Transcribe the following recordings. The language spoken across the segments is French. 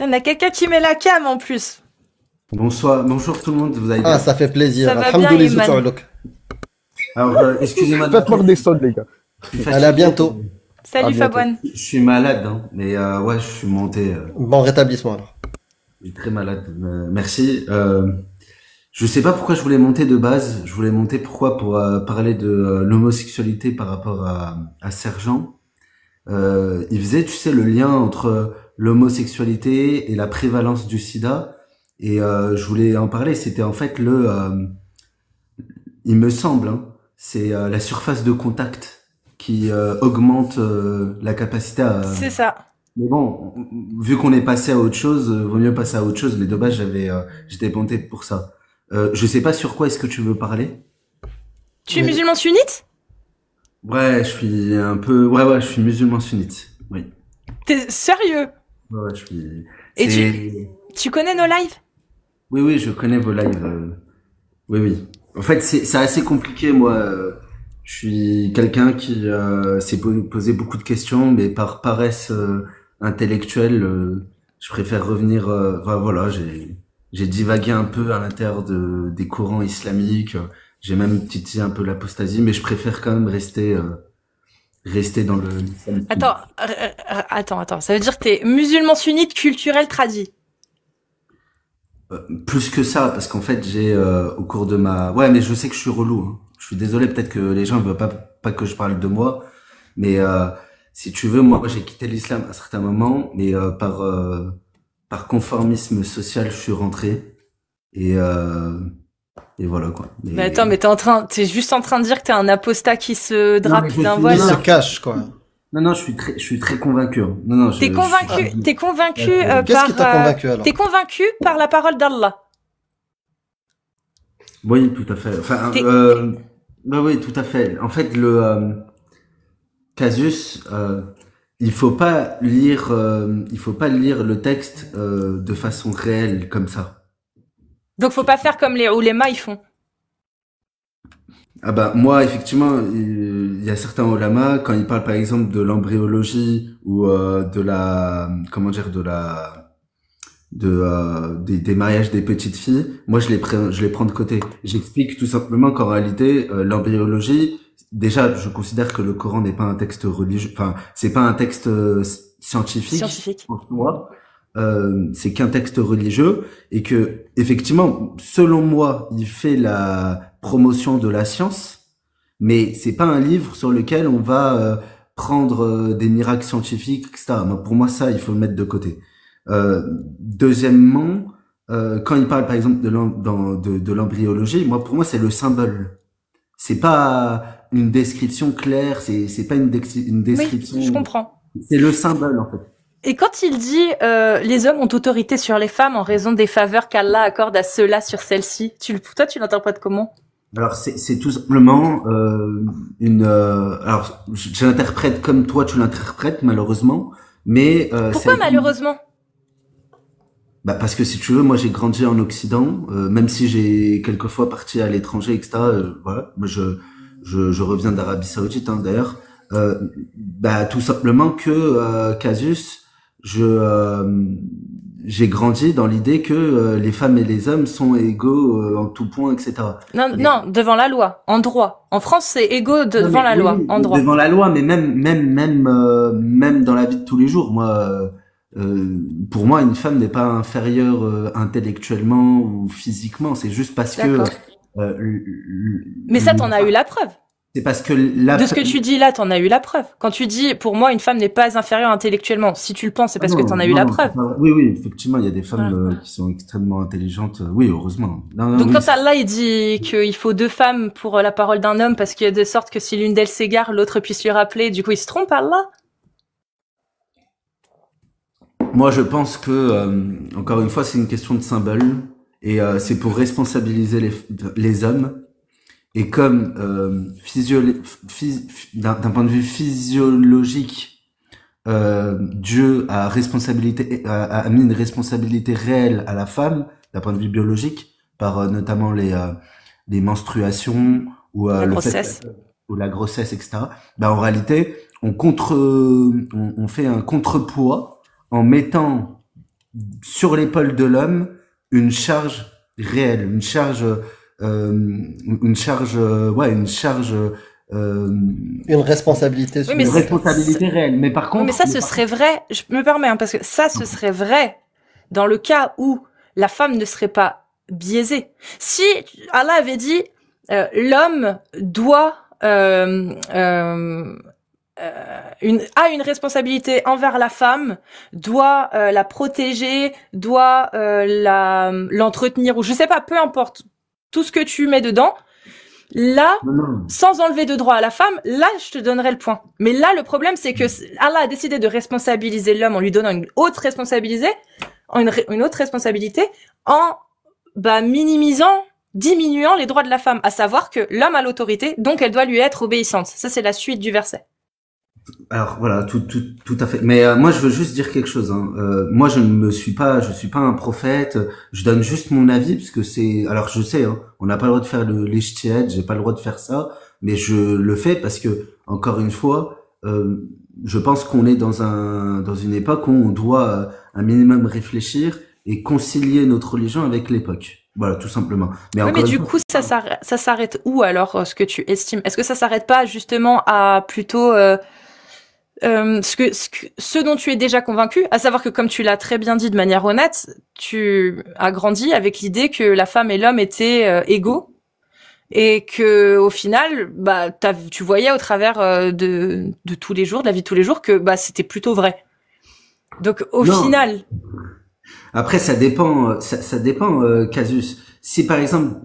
Putain, on a quelqu'un qui met la cam en plus. Bonsoir, bonjour tout le monde, vous allez Ah, bien? ça fait plaisir. Ça va bien, Alhamdoulilah, Iman. Zouk. Alors, excusez-moi de Faites-moi redescendre, les gars. je suis Allez, à fatigué. bientôt. Salut À bientôt. Fabouane. Je suis malade, hein, mais ouais, je suis monté. Bon rétablissement alors. Je suis très malade. Merci. Je sais pas pourquoi je voulais monter de base. Je voulais monter pourquoi pour parler de l'homosexualité par rapport à Sergent. Il faisait, tu sais, le lien entre l'homosexualité et la prévalence du sida. Et je voulais en parler. C'était en fait il me semble, hein, c'est la surface de contact qui augmente la capacité à. C'est ça. Mais bon, vu qu'on est passé à autre chose, vaut mieux passer à autre chose. Mais dommage, j'étais monté pour ça. Je sais pas sur quoi est-ce que tu veux parler. Tu es Mais- musulman sunnite? Ouais, je suis un peu, ouais, je suis musulman sunnite. Oui. T'es sérieux? Ouais, je suis. Et c'est- tu connais nos lives? Oui, je connais vos lives. Oui. En fait, c'est assez compliqué, moi. Je suis quelqu'un qui s'est posé beaucoup de questions, mais par paresse intellectuelle, je préfère revenir. Enfin, voilà, j'ai divagué un peu à l'intérieur des courants islamiques. J'ai même titillé un peu l'apostasie, mais je préfère quand même rester dans l'islam. Attends. Ça veut dire que t'es musulman sunnite culturel tradi. Plus que ça, parce qu'en fait, j'ai au cours de ma... Ouais, mais je sais que je suis relou. Hein. Je suis désolé, peut-être que les gens ne veulent pas que je parle de moi, mais si tu veux, moi, j'ai quitté l'islam à un certain moment, mais par conformisme social, je suis rentré. Et voilà, quoi. Mais attends, mais t'es juste en train de dire que t'es un apostat qui se mais drape je d'un suis- voile, Il non, se là. cache quoi. Non, je suis très convaincu. Hein. Non, T'es convaincu, Qu'est-ce qui t'a convaincu alors? t'es convaincu par la parole d'Allah. Oui, tout à fait. Enfin, T'es- bah oui, tout à fait. En fait, le Casus, il faut pas lire le texte de façon réelle comme ça. Donc faut pas faire comme les oulémas ils font. Ah bah moi effectivement il y a certains ulama quand ils parlent par exemple de l'embryologie ou de la comment dire des mariages des petites filles, moi je les prends de côté. J'explique tout simplement qu'en réalité l'embryologie, déjà je considère que le Coran n'est pas un texte religieux, enfin c'est pas un texte scientifique en soi. C'est qu'un texte religieux et que effectivement selon moi il fait la promotion de la science, mais c'est pas un livre sur lequel on va prendre des miracles scientifiques, etc. Donc, pour moi, ça, il faut le mettre de côté. Deuxièmement, quand il parle par exemple de l'embryologie, pour moi, c'est le symbole. C'est pas une description claire, c'est pas une description. Oui, je comprends. C'est le symbole en fait. Et quand il dit les hommes ont autorité sur les femmes en raison des faveurs qu'Allah accorde à ceux-là sur celles-ci, toi tu l'interprètes comment? Alors c'est tout simplement alors je l'interprète comme toi tu l'interprètes malheureusement, mais Pourquoi malheureusement? Bah parce que si tu veux, moi j'ai grandi en Occident, même si j'ai quelquefois parti à l'étranger, etc. Voilà, moi je reviens d'Arabie Saoudite d'ailleurs. Bah tout simplement que Casus, j'ai grandi dans l'idée que les femmes et les hommes sont égaux en tout point, etc. Non, devant la loi, en droit. En France, c'est égaux devant la loi, en droit. Devant la loi, mais même dans la vie de tous les jours, moi, pour moi, une femme n'est pas inférieure intellectuellement ou physiquement. C'est juste parce que. Mais ça, t'en as eu la preuve. C'est parce que de ce que tu dis là, t'en as eu la preuve. Quand tu dis, pour moi, une femme n'est pas inférieure intellectuellement, si tu le penses, c'est parce que t'en as eu la preuve. Oui, effectivement, il y a des femmes qui sont extrêmement intelligentes. Oui, heureusement. Donc quand Allah il dit qu'il faut 2 femmes pour la parole d'un homme, parce qu'il y a de sorte que si l'une d'elles s'égare, l'autre puisse lui rappeler. Du coup, il se trompe, Allah. Moi, je pense que encore une fois, c'est une question de symbole et c'est pour responsabiliser les hommes. Et comme d'un point de vue physiologique, Dieu a mis une responsabilité réelle à la femme, d'un point de vue biologique, par notamment les menstruations ou la grossesse. Ou la grossesse, etc. En réalité, on fait un contrepoids en mettant sur l'épaule de l'homme une charge réelle, une responsabilité. Oui, mais une responsabilité réelle. Mais par contre, mais ça, ce serait vrai. Je me permets, hein, parce que ça, ce serait vrai dans le cas où la femme ne serait pas biaisée. Si Allah avait dit l'homme doit a une responsabilité envers la femme, doit la protéger, doit l'entretenir, ou je sais pas, peu importe, tout ce que tu mets dedans, là, sans enlever de droit à la femme, là, je te donnerai le point. Mais là, le problème, c'est que Allah a décidé de responsabiliser l'homme en lui donnant une autre responsabilité, en diminuant les droits de la femme, à savoir que l'homme a l'autorité, donc elle doit lui être obéissante. Ça, c'est la suite du verset. Alors voilà, tout à fait. Mais moi, je veux juste dire quelque chose. Hein. Moi, je suis pas un prophète. Je donne juste mon avis parce que c'est. Alors, je sais, hein, on n'a pas le droit de faire l'ijtihad, j'ai pas le droit de faire ça, mais je le fais parce que, encore une fois, je pense qu'on est dans une époque où on doit un minimum réfléchir et concilier notre religion avec l'époque. Voilà, tout simplement. Mais, oui, mais du coup, ça s'arrête où alors, ce que tu estimes? Est-ce que ça s'arrête pas justement à plutôt ce dont tu es déjà convaincu, à savoir que, comme tu l'as très bien dit de manière honnête, tu as grandi avec l'idée que la femme et l'homme étaient égaux, et que au final, tu voyais au travers de tous les jours, de la vie de tous les jours, que c'était plutôt vrai. Donc au final. Après, ça dépend, Casus. Si par exemple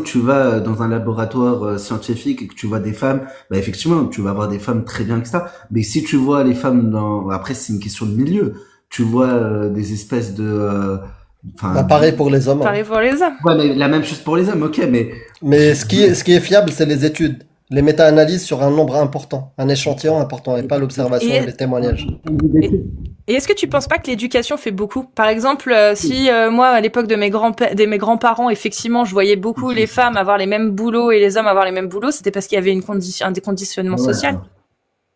tu vas dans un laboratoire scientifique et que tu vois des femmes, effectivement, tu vas avoir des femmes très bien que ça. Mais si tu vois les femmes après c'est une question de milieu. Tu vois des espèces de, pareil pour les hommes. Pareil pour les hommes. Ouais, mais la même chose pour les hommes, ok, mais. Mais ce qui est fiable, c'est les études. Les méta-analyses sur un nombre important, un échantillon important, et pas l'observation et les témoignages. Et est-ce que tu penses pas que l'éducation fait beaucoup? Par exemple, si moi, à l'époque de mes grands-parents, effectivement, je voyais beaucoup les femmes avoir les mêmes boulots et les hommes avoir les mêmes boulots, c'était parce qu'il y avait un déconditionnement social.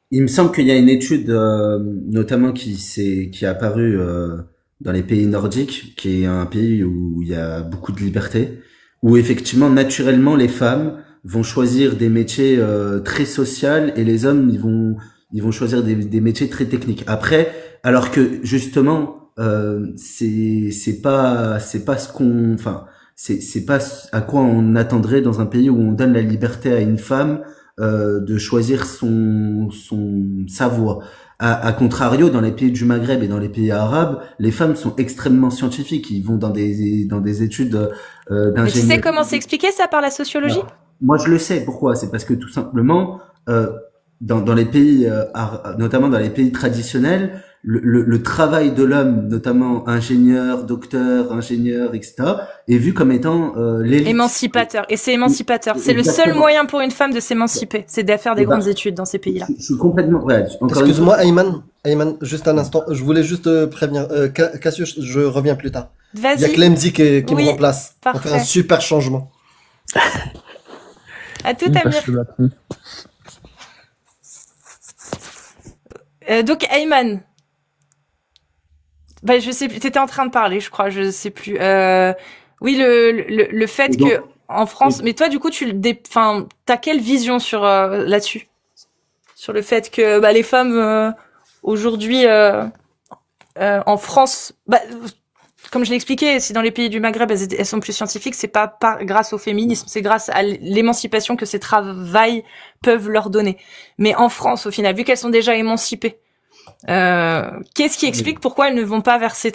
Il me semble qu'il y a une étude, notamment qui est apparue dans les pays nordiques, qui est un pays où il y a beaucoup de liberté, où effectivement, naturellement, les femmes vont choisir des métiers très sociaux et les hommes ils vont choisir des métiers très techniques. Après, alors que justement c'est pas ce qu'on c'est pas à quoi on attendrait dans un pays où on donne la liberté à une femme de choisir sa voie. À contrario, dans les pays du Maghreb et dans les pays arabes, les femmes sont extrêmement scientifiques. Ils vont dans des études d'ingénierie. Mais tu sais comment c'est expliqué ça par la sociologie? Moi, je le sais. Pourquoi? C'est parce que tout simplement, dans les pays, notamment dans les pays traditionnels, le travail de l'homme, notamment ingénieur, docteur, ingénieur, etc., est vu comme étant l'élite. Émancipateur. Et c'est émancipateur. C'est le seul moyen pour une femme de s'émanciper, c'est de faire des grandes études dans ces pays-là. Je suis complètement. Ouais, excuse-moi, Ayman, juste un instant. Je voulais juste prévenir. Cassius, je reviens plus tard. Vas-y. Il y a Clemzy qui me remplace. Parfait. On fait un super changement. À tout, Amir. Donc, Ayman. Je sais plus, t'étais en train de parler, je crois, je sais plus. Oui, le fait que en France, mais toi, du coup, t'as quelle vision sur là-dessus, sur le fait que les femmes aujourd'hui en France, comme je l'ai expliqué, si dans les pays du Maghreb elles sont plus scientifiques, c'est pas grâce au féminisme, c'est grâce à l'émancipation que ces travails peuvent leur donner. Mais en France, au final, vu qu'elles sont déjà émancipées, qu'est-ce qui explique pourquoi elles ne vont pas vers ces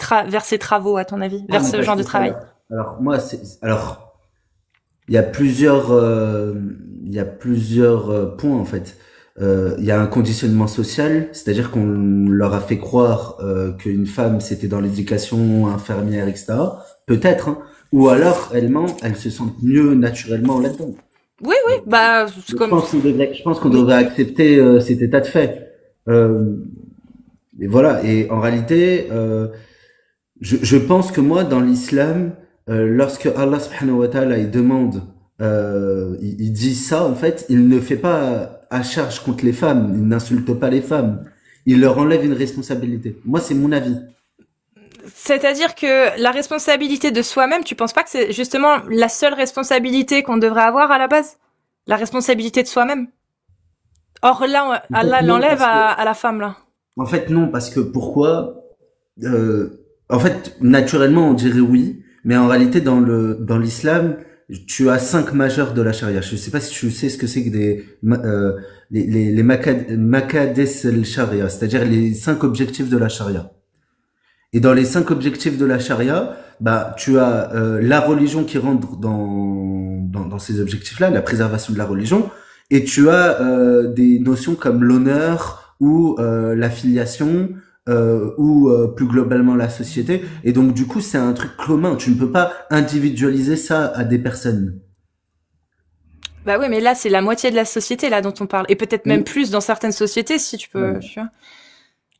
travaux, à ton avis, vers ce genre de travail? Alors moi, il y a plusieurs points en fait. Il y a un conditionnement social, c'est-à-dire qu'on leur a fait croire qu'une femme c'était dans l'éducation, infirmière, etc. Peut-être, hein. Ou alors elles se sentent mieux naturellement là-dedans. Oui, je pense qu'on devrait accepter cet état de fait. Et voilà. Et en réalité, je pense que moi, dans l'islam, lorsque Allah subhanahu wa ta'ala il demande, il dit ça, en fait, il ne fait pas à charge contre les femmes, il n'insulte pas les femmes, il leur enlève une responsabilité. Moi, c'est mon avis. c'est-à-dire que la responsabilité de soi-même, tu penses pas que c'est justement la seule responsabilité qu'on devrait avoir à la base? La responsabilité de soi-même. Or là, Allah l'enlève à la femme, là. En fait, non, parce que pourquoi? En fait, naturellement, on dirait oui, mais en réalité, dans l'islam, tu as 5 majeurs de la charia. Je sais pas si tu sais ce que c'est que les makades al-sharia, c'est-à-dire les 5 objectifs de la charia. Et dans les 5 objectifs de la charia, bah, tu as la religion qui rentre dans ces objectifs-là, la préservation de la religion, et tu as des notions comme l'honneur ou la filiation ou plus globalement la société. Et donc du coup, c'est un truc commun. Tu ne peux pas individualiser ça à des personnes. Bah oui, mais là, c'est la moitié de la société, là, dont on parle. Et peut-être même plus dans certaines sociétés, si tu peux, tu vois.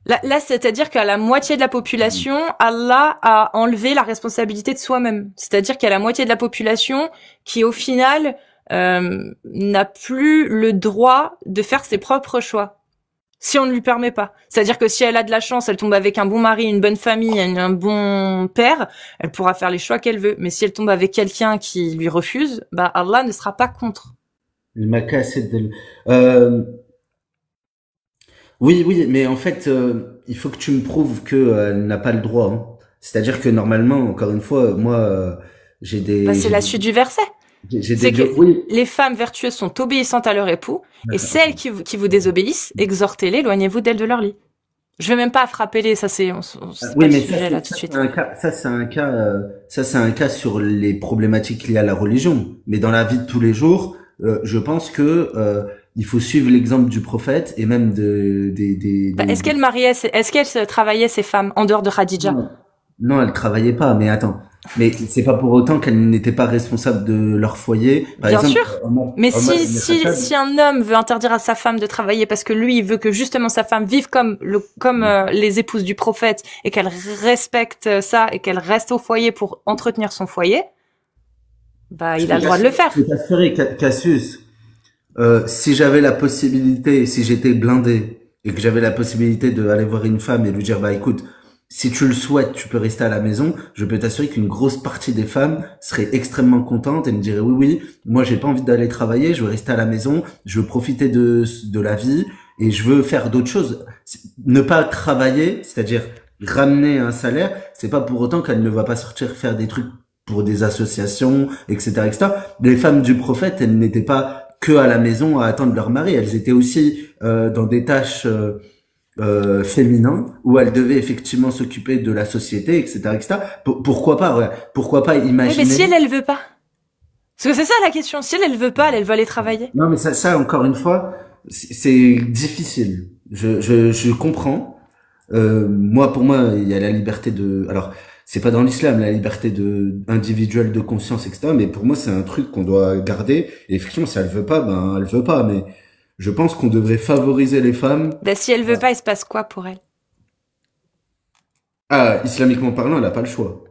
Là, c'est-à-dire qu'à la moitié de la population, Allah a enlevé la responsabilité de soi-même. C'est-à-dire qu'il y a la moitié de la population qui, au final, n'a plus le droit de faire ses propres choix. Si on ne lui permet pas. C'est-à-dire que si elle a de la chance, elle tombe avec un bon mari, une bonne famille, un bon père, elle pourra faire les choix qu'elle veut. Mais si elle tombe avec quelqu'un qui lui refuse, bah Allah ne sera pas contre. Le maca, c'est oui, mais en fait, il faut que tu me prouves que elle n'a pas le droit. Hein. C'est-à-dire que normalement, encore une fois, moi, j'ai des. Bah, c'est la suite du verset. C'est que les femmes vertueuses sont obéissantes à leur épout, et celles qui vous désobéissent, exhortez-les, éloignez-vous d'elles de leur lit. Je vais même pas frapper les, ça c'est oui, mais sujet, là, tout de suite. Ça c'est un cas sur les problématiques liées à la religion. Mais dans la vie de tous les jours, je pense que il faut suivre l'exemple du prophète et même est-ce qu'elle travaillait ces femmes en dehors de Khadija? Non, elle travaillait pas. Mais attends. Mais c'est pas pour autant qu'elles n'étaient pas responsables de leur foyer. Par Bien exemple, sûr. Mais si un homme veut interdire à sa femme de travailler parce que lui il veut que justement sa femme vive comme les épouses du prophète et qu'elle respecte ça et qu'elle reste au foyer pour entretenir son foyer, bah il a le droit de le faire. Je peux t'assurer, Cassius, si j'avais la possibilité, si j'étais blindé et que j'avais la possibilité d'aller voir une femme et lui dire bah écoute, si tu le souhaites, tu peux rester à la maison. Je peux t'assurer qu'une grosse partie des femmes seraient extrêmement contentes et me diraient oui, moi j'ai pas envie d'aller travailler, je veux rester à la maison, je veux profiter de la vie et je veux faire d'autres choses. Ne pas travailler, c'est-à-dire ramener un salaire, c'est pas pour autant qu'elle ne va pas sortir faire des trucs pour des associations, etc. Les femmes du prophète, elles n'étaient pas que à la maison à attendre leur mari, elles étaient aussi dans des tâches féminin où elle devait effectivement s'occuper de la société, etc. Pourquoi pas, ouais. Pourquoi pas imaginer. Oui, mais si elle veut pas. Parce que c'est ça la question. Si elle veut pas, elle veut aller travailler. Non, mais ça encore une fois, c'est difficile. Je comprends. Pour moi, il y a la liberté de. Alors, c'est pas dans l'islam la liberté individuelle de conscience, etc. Mais pour moi, c'est un truc qu'on doit garder. Et effectivement, si elle veut pas, ben elle veut pas. Mais je pense qu'on devrait favoriser les femmes. Ben, si elle veut pas, il se passe quoi pour elle? Ah, islamiquement parlant, elle a pas le choix.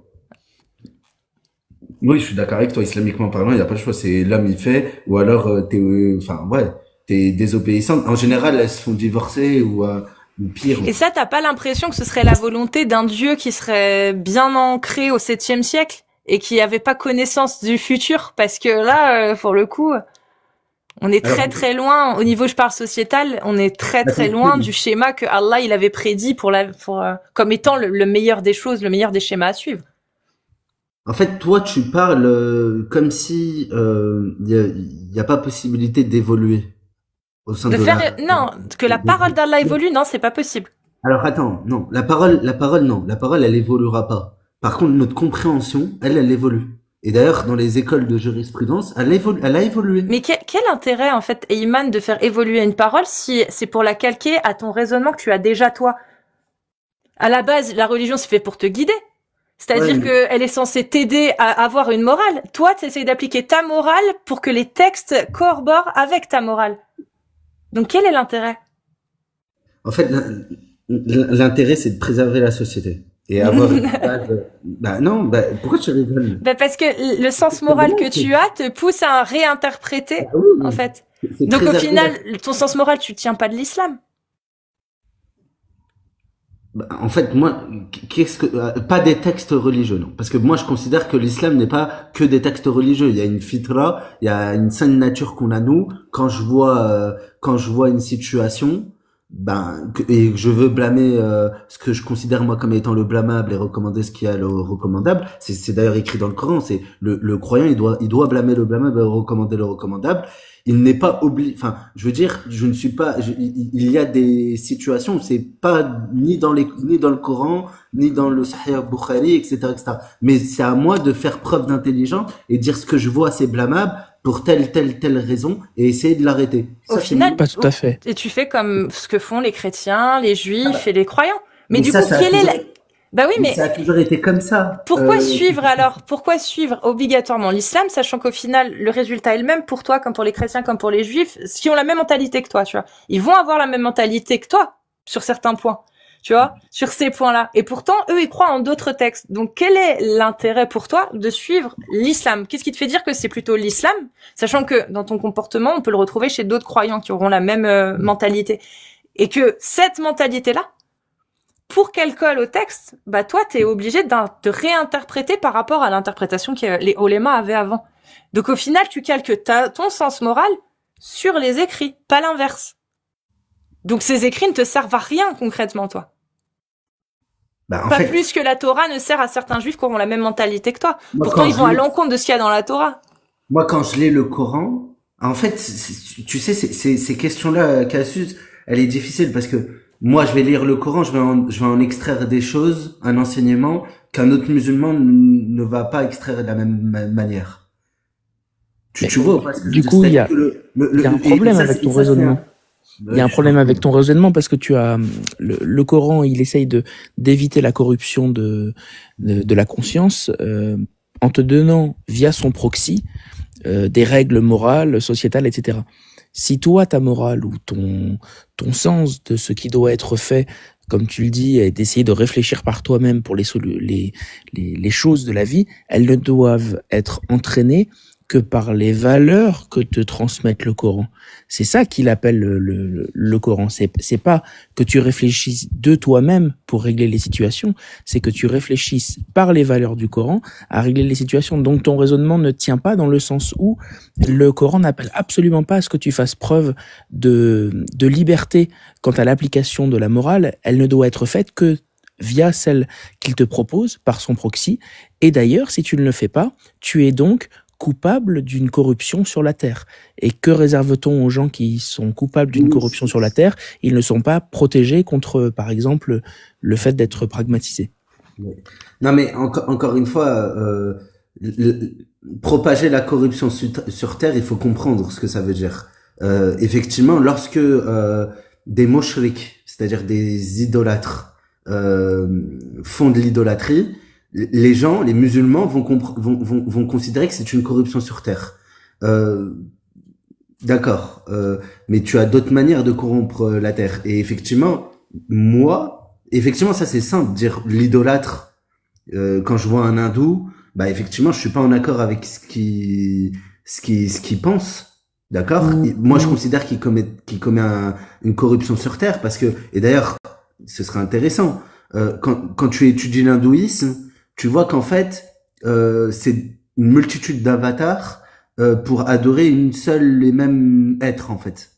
Oui, je suis d'accord avec toi. Islamiquement parlant, il n'y a pas le choix. C'est l'homme il fait, ou alors t'es désobéissante. En général, elles se font divorcer ou pire. Et ça, t'as pas l'impression que ce serait la volonté d'un Dieu qui serait bien ancré au 7e siècle et qui avait pas connaissance du futur? Parce que là, pour le coup, on est très loin, au niveau je parle sociétal, on est très loin du schéma que Allah il avait prédit comme étant le meilleur des choses, le meilleur des schémas à suivre. En fait, toi tu parles comme si y a pas possibilité d'évoluer au sein non, que la parole d'Allah évolue, non, c'est pas possible. Alors attends, non, la parole non, la parole elle évoluera pas. Par contre, notre compréhension, elle évolue. Et d'ailleurs, dans les écoles de jurisprudence, elle a évolué. Mais quel intérêt, en fait, Eyman, de faire évoluer une parole si c'est pour la calquer à ton raisonnement que tu as déjà, toi? À la base, la religion, c'est fait pour te guider. C'est-à-dire qu'elle est censée t'aider à avoir une morale. Toi, tu essayes d'appliquer ta morale pour que les textes corroborent avec ta morale. Donc, quel est l'intérêt? En fait, l'intérêt, c'est de préserver la société. Et avoir une base... pourquoi tu rigoles? Parce que le sens moral que tu as te pousse à réinterpréter, en fait. Donc au final, ton sens moral, tu tiens pas de l'islam. Bah, en fait, moi, qu'est-ce que pas des textes religieux, non, parce que moi je considère que l'islam n'est pas que des textes religieux. Il y a une fitra, il y a une sainte nature qu'on a nous. Quand je vois une situation, et que je veux blâmer ce que je considère moi comme étant le blâmable et recommander ce qui est le recommandable. C'est d'ailleurs écrit dans le Coran. C'est le croyant, il doit blâmer le blâmable et recommander le recommandable. Il n'est pas obligé, enfin, je veux dire, je ne suis pas, il y a des situations où c'est pas ni dans le Coran, ni dans le Sahih Bukhari, etc. Mais c'est à moi de faire preuve d'intelligence et dire ce que je vois c'est blâmable pour telle raison et essayer de l'arrêter. Au final, pas tout à fait. Et tu fais comme ce que font les chrétiens, les juifs et les croyants. Mais du ça, coup, quelle est la... Bah oui, mais ça a toujours été comme ça. Pourquoi suivre alors? Pourquoi suivre obligatoirement l'islam, sachant qu'au final, le résultat est le même pour toi, comme pour les chrétiens, comme pour les juifs, qui ont la même mentalité que toi, tu vois. Ils vont avoir la même mentalité que toi, sur certains points, tu vois, sur ces points-là. Et pourtant, eux, ils croient en d'autres textes. Donc, quel est l'intérêt pour toi de suivre l'islam? Qu'est-ce qui te fait dire que c'est plutôt l'islam, sachant que dans ton comportement, on peut le retrouver chez d'autres croyants qui auront la même mentalité. Et que cette mentalité-là, pour qu'elle colle au texte, bah toi, t'es obligé de réinterpréter par rapport à l'interprétation que les ulémas avaient avant. Donc au final, tu calques ton sens moral sur les écrits, pas l'inverse. Donc ces écrits ne te servent à rien concrètement, toi. Pas fait, plus que la Torah ne sert à certains juifs qui auront la même mentalité que toi. Pourtant, ils vont à l'encontre de ce qu'il y a dans la Torah. Moi, quand je lis le Coran, en fait, tu sais, ces questions-là, Cassius, elle est difficile parce que moi, je vais lire le Coran, je vais en extraire des choses, un enseignement qu'un autre musulman ne va pas extraire de la même manière. Tu vois, parce que du coup, il y a un problème avec ton raisonnement. Il y a un problème avec ton raisonnement parce que tu as le Coran, il essaye d'éviter la corruption de la conscience en te donnant via son proxy des règles morales, sociétales, etc. Si toi, ta morale ou ton sens de ce qui doit être fait, comme tu le dis, est d'essayer de réfléchir par toi-même pour les choses de la vie, elles ne doivent être entraînées que par les valeurs que te transmette le Coran. C'est ça qu'il appelle le Coran. C'est pas que tu réfléchisses de toi-même pour régler les situations, c'est que tu réfléchisses par les valeurs du Coran à régler les situations. Donc ton raisonnement ne tient pas dans le sens où le Coran n'appelle absolument pas à ce que tu fasses preuve de liberté quant à l'application de la morale. Elle ne doit être faite que via celle qu'il te propose par son proxy. Et d'ailleurs, si tu ne le fais pas, tu es donc coupable d'une corruption sur la terre. Et que réserve-t-on aux gens qui sont coupables d'une corruption sur la terre? Ils ne sont pas protégés contre, par exemple, le fait d'être pragmatisés. Non, mais encore une fois, propager la corruption sur terre, il faut comprendre ce que ça veut dire. Effectivement, lorsque des moshriks, c'est-à-dire des idolâtres, font de l'idolâtrie, les gens, les musulmans vont considérer que c'est une corruption sur terre. D'accord, mais tu as d'autres manières de corrompre la terre. Et effectivement, ça c'est simple, dire l'idolâtre. Quand je vois un hindou, bah effectivement, je suis pas en accord avec ce qu'il pense. D'accord. Moi, je considère qu'il commet une corruption sur terre parce que, et d'ailleurs, ce serait intéressant. Quand tu étudies l'hindouisme, tu vois qu'en fait, c'est une multitude d'avatars pour adorer une seule et même être, en fait.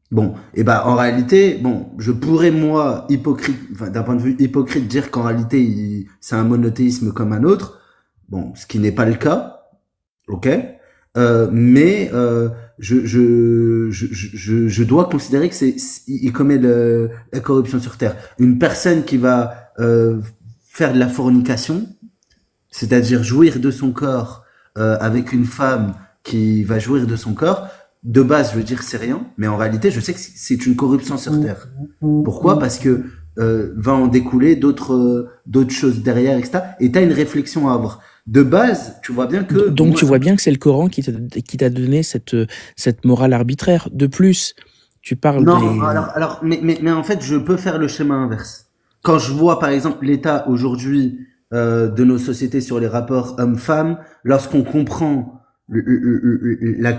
Bon, et en réalité, je pourrais moi, d'un point de vue hypocrite, dire qu'en réalité, c'est un monothéisme comme un autre. Bon, ce qui n'est pas le cas, ok. Mais je dois considérer que il commet la corruption sur terre. Une personne qui va faire de la fornication, c'est-à-dire jouir de son corps avec une femme qui va jouir de son corps, de base, je veux dire, c'est rien, mais en réalité, je sais que c'est une corruption sur terre. Pourquoi? Parce que va en découler d'autres choses derrière, etc. Et t'as une réflexion à avoir. De base, tu vois bien que... Donc tu vois bien que c'est le Coran qui t'a donné cette morale arbitraire. De plus, tu parles mais en fait, je peux faire le schéma inverse. Quand je vois, par exemple, l'état aujourd'hui de nos sociétés sur les rapports hommes-femmes, lorsqu'on comprend les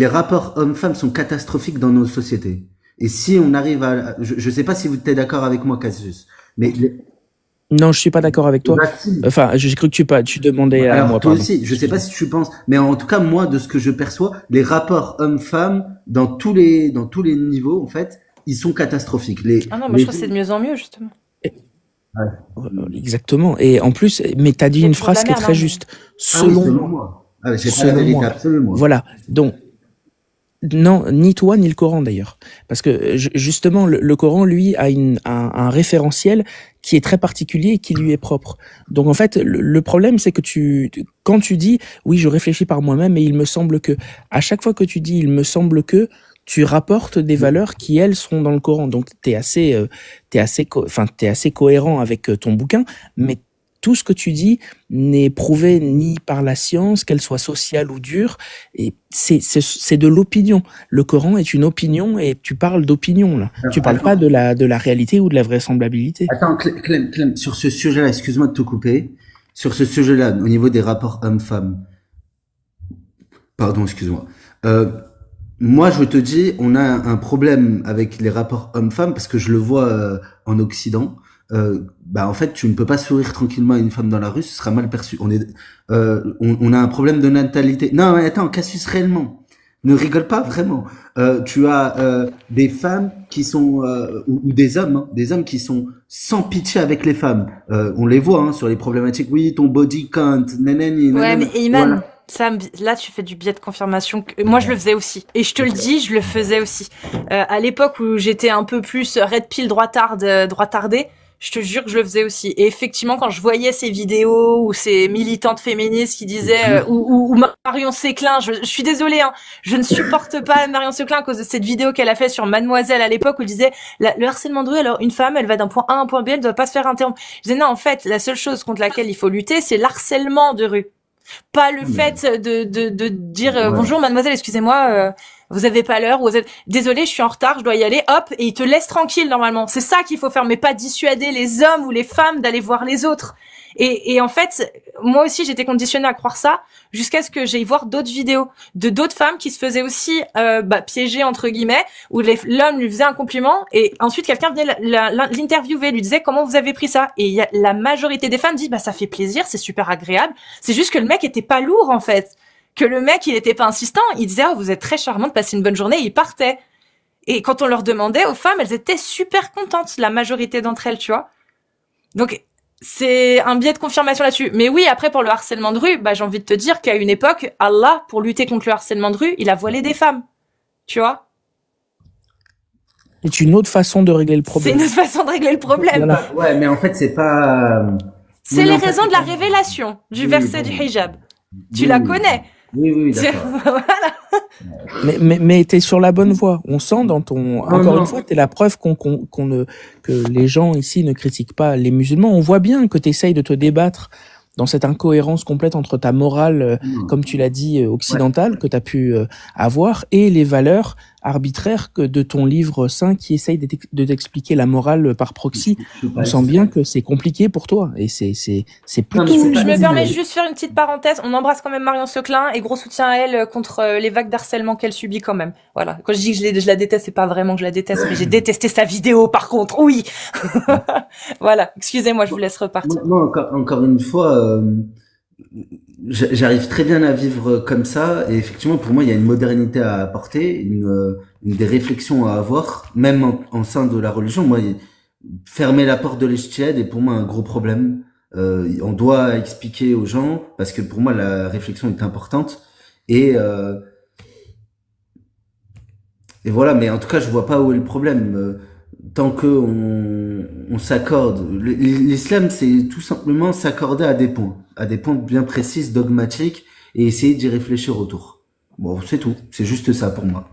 rapports hommes-femmes sont catastrophiques dans nos sociétés. Et si on arrive je sais pas si vous êtes d'accord avec moi, Cassius, mais non, je suis pas d'accord avec toi. Enfin, j'ai cru que tu demandais à moi. Toi aussi, je sais pas si tu penses, mais en tout cas, moi, de ce que je perçois, les rapports hommes-femmes, dans tous les niveaux, en fait, ils sont catastrophiques. Ah non, moi, je trouve que c'est de mieux en mieux, justement. Ouais. Exactement. Et en plus, mais t'as dit une phrase qui est très juste. Selon moi. Ah, j'ai pas la vérité, absolument. Voilà. Donc, non, ni toi, ni le Coran d'ailleurs. Parce que justement, le Coran, lui, a un référentiel qui est très particulier et qui lui est propre. Donc en fait, le problème, c'est que quand tu dis, oui, je réfléchis par moi-même et il me semble que, à chaque fois que tu dis, il me semble que, tu rapportes des valeurs qui, elles, sont dans le Coran. Donc t'es assez cohérent avec ton bouquin, mais tout ce que tu dis n'est prouvé ni par la science, qu'elle soit sociale ou dure, et c'est de l'opinion. Le Coran est une opinion et tu parles d'opinion là. Alors, tu parles pas de la réalité ou de la vraisemblabilité. Attends, Clem, sur ce sujet-là, excuse-moi de te couper. Sur ce sujet-là, au niveau des rapports hommes-femmes, pardon, excuse-moi. Moi, je te dis, on a un problème avec les rapports hommes-femmes parce que je le vois en Occident. En fait, tu ne peux pas sourire tranquillement à une femme dans la rue, ce sera mal perçu. On a un problème de natalité. Non, mais attends, Cassius, réellement, ne rigole pas vraiment. Tu as des femmes qui sont ou des hommes qui sont sans pitié avec les femmes. On les voit sur les problématiques. Oui, ton body count, nanani. Ouais, mais Iman, voilà. Sam, là, tu fais du biais de confirmation. Moi, je le faisais aussi. Et je te le dis, je le faisais aussi. À l'époque où j'étais un peu plus red pill droitardée, je te jure que je le faisais aussi. Et effectivement, quand je voyais ces vidéos ou ces militantes féministes qui disaient ou Marion Séclin, je suis désolée, je ne supporte pas Marion Séclin à cause de cette vidéo qu'elle a fait sur Mademoiselle à l'époque où elle disait le harcèlement de rue. Alors une femme, elle va d'un point A à un point B, elle ne doit pas se faire interrompre. Je disais non, en fait, la seule chose contre laquelle il faut lutter, c'est l'harcèlement de rue. Pas le fait de dire bonjour mademoiselle, excusez-moi, vous avez pas l'heure, désolé, je suis en retard, je dois y aller, hop, et il te laisse tranquille normalement. C'est ça qu'il faut faire, mais pas dissuader les hommes ou les femmes d'aller voir les autres. Et en fait, moi aussi j'étais conditionnée à croire ça jusqu'à ce que j'aille voir d'autres vidéos de d'autres femmes qui se faisaient aussi piéger entre guillemets, où l'homme lui faisait un compliment et ensuite quelqu'un venait l'interviewer, lui disait comment vous avez pris ça, et la majorité des femmes disent ça fait plaisir, c'est super agréable, c'est juste que le mec était pas lourd en fait, que le mec il était pas insistant, il disait vous êtes très charmante, passez une bonne journée, et il partait. Et quand on leur demandait aux femmes, elles étaient super contentes, la majorité d'entre elles, tu vois. Donc c'est un biais de confirmation là-dessus. Mais oui, après, pour le harcèlement de rue, j'ai envie de te dire qu'à une époque, Allah, pour lutter contre le harcèlement de rue, il a voilé des femmes. Tu vois? C'est une autre façon de régler le problème. C'est une autre façon de régler le problème. Voilà. Ouais, mais en fait, c'est pas... C'est les raisons de la révélation du verset du hijab. Tu la connais. Oui, d'accord. Voilà. Mais t'es sur la bonne voie. On sent dans ton... Encore une fois, t'es la preuve que les gens ici ne critiquent pas les musulmans. On voit bien que t'essayes de te débattre dans cette incohérence complète entre ta morale, comme tu l'as dit, occidentale, que t'as pu avoir, et les valeurs arbitraires de ton livre saint qui essaye de t'expliquer la morale par proxy. On sent bien que c'est compliqué pour toi, et c'est plutôt... Je me permets juste faire une petite parenthèse. On embrasse quand même Marion Séclin et gros soutien à elle contre les vagues d'harcèlement qu'elle subit quand même. Voilà. Quand je dis que je la déteste, c'est pas vraiment que je la déteste, mais j'ai détesté sa vidéo par contre. Oui. Voilà. Excusez-moi, je vous laisse repartir. Moi, encore une fois, j'arrive très bien à vivre comme ça, et effectivement pour moi il y a une modernité à apporter, une des réflexions à avoir, même en sein de la religion. Moi, fermer la porte de l'Ijtihad est pour moi un gros problème. On doit expliquer aux gens, parce que pour moi la réflexion est importante, et voilà. Mais en tout cas je vois pas où est le problème. Tant que on s'accorde, l'islam c'est tout simplement s'accorder à des points bien précis, dogmatiques, et essayer d'y réfléchir autour. Bon, c'est tout, c'est juste ça pour moi.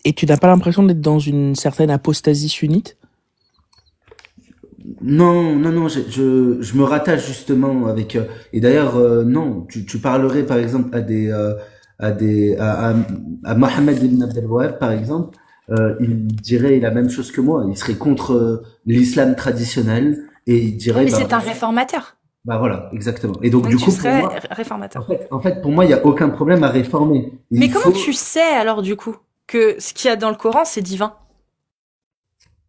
Et tu n'as pas l'impression d'être dans une certaine apostasie sunnite? Non, je me rattache justement avec, et d'ailleurs non, tu parlerais par exemple à Mohammed ibn Abdel Wahhab par exemple. Il dirait la même chose que moi. Il serait contre l'islam traditionnel et il dirait. Mais c'est un réformateur. Voilà, exactement. Et donc du coup, tu serais réformateur. En fait, pour moi, il y a aucun problème à réformer. Mais comment tu sais alors du coup que ce qu'il y a dans le Coran c'est divin?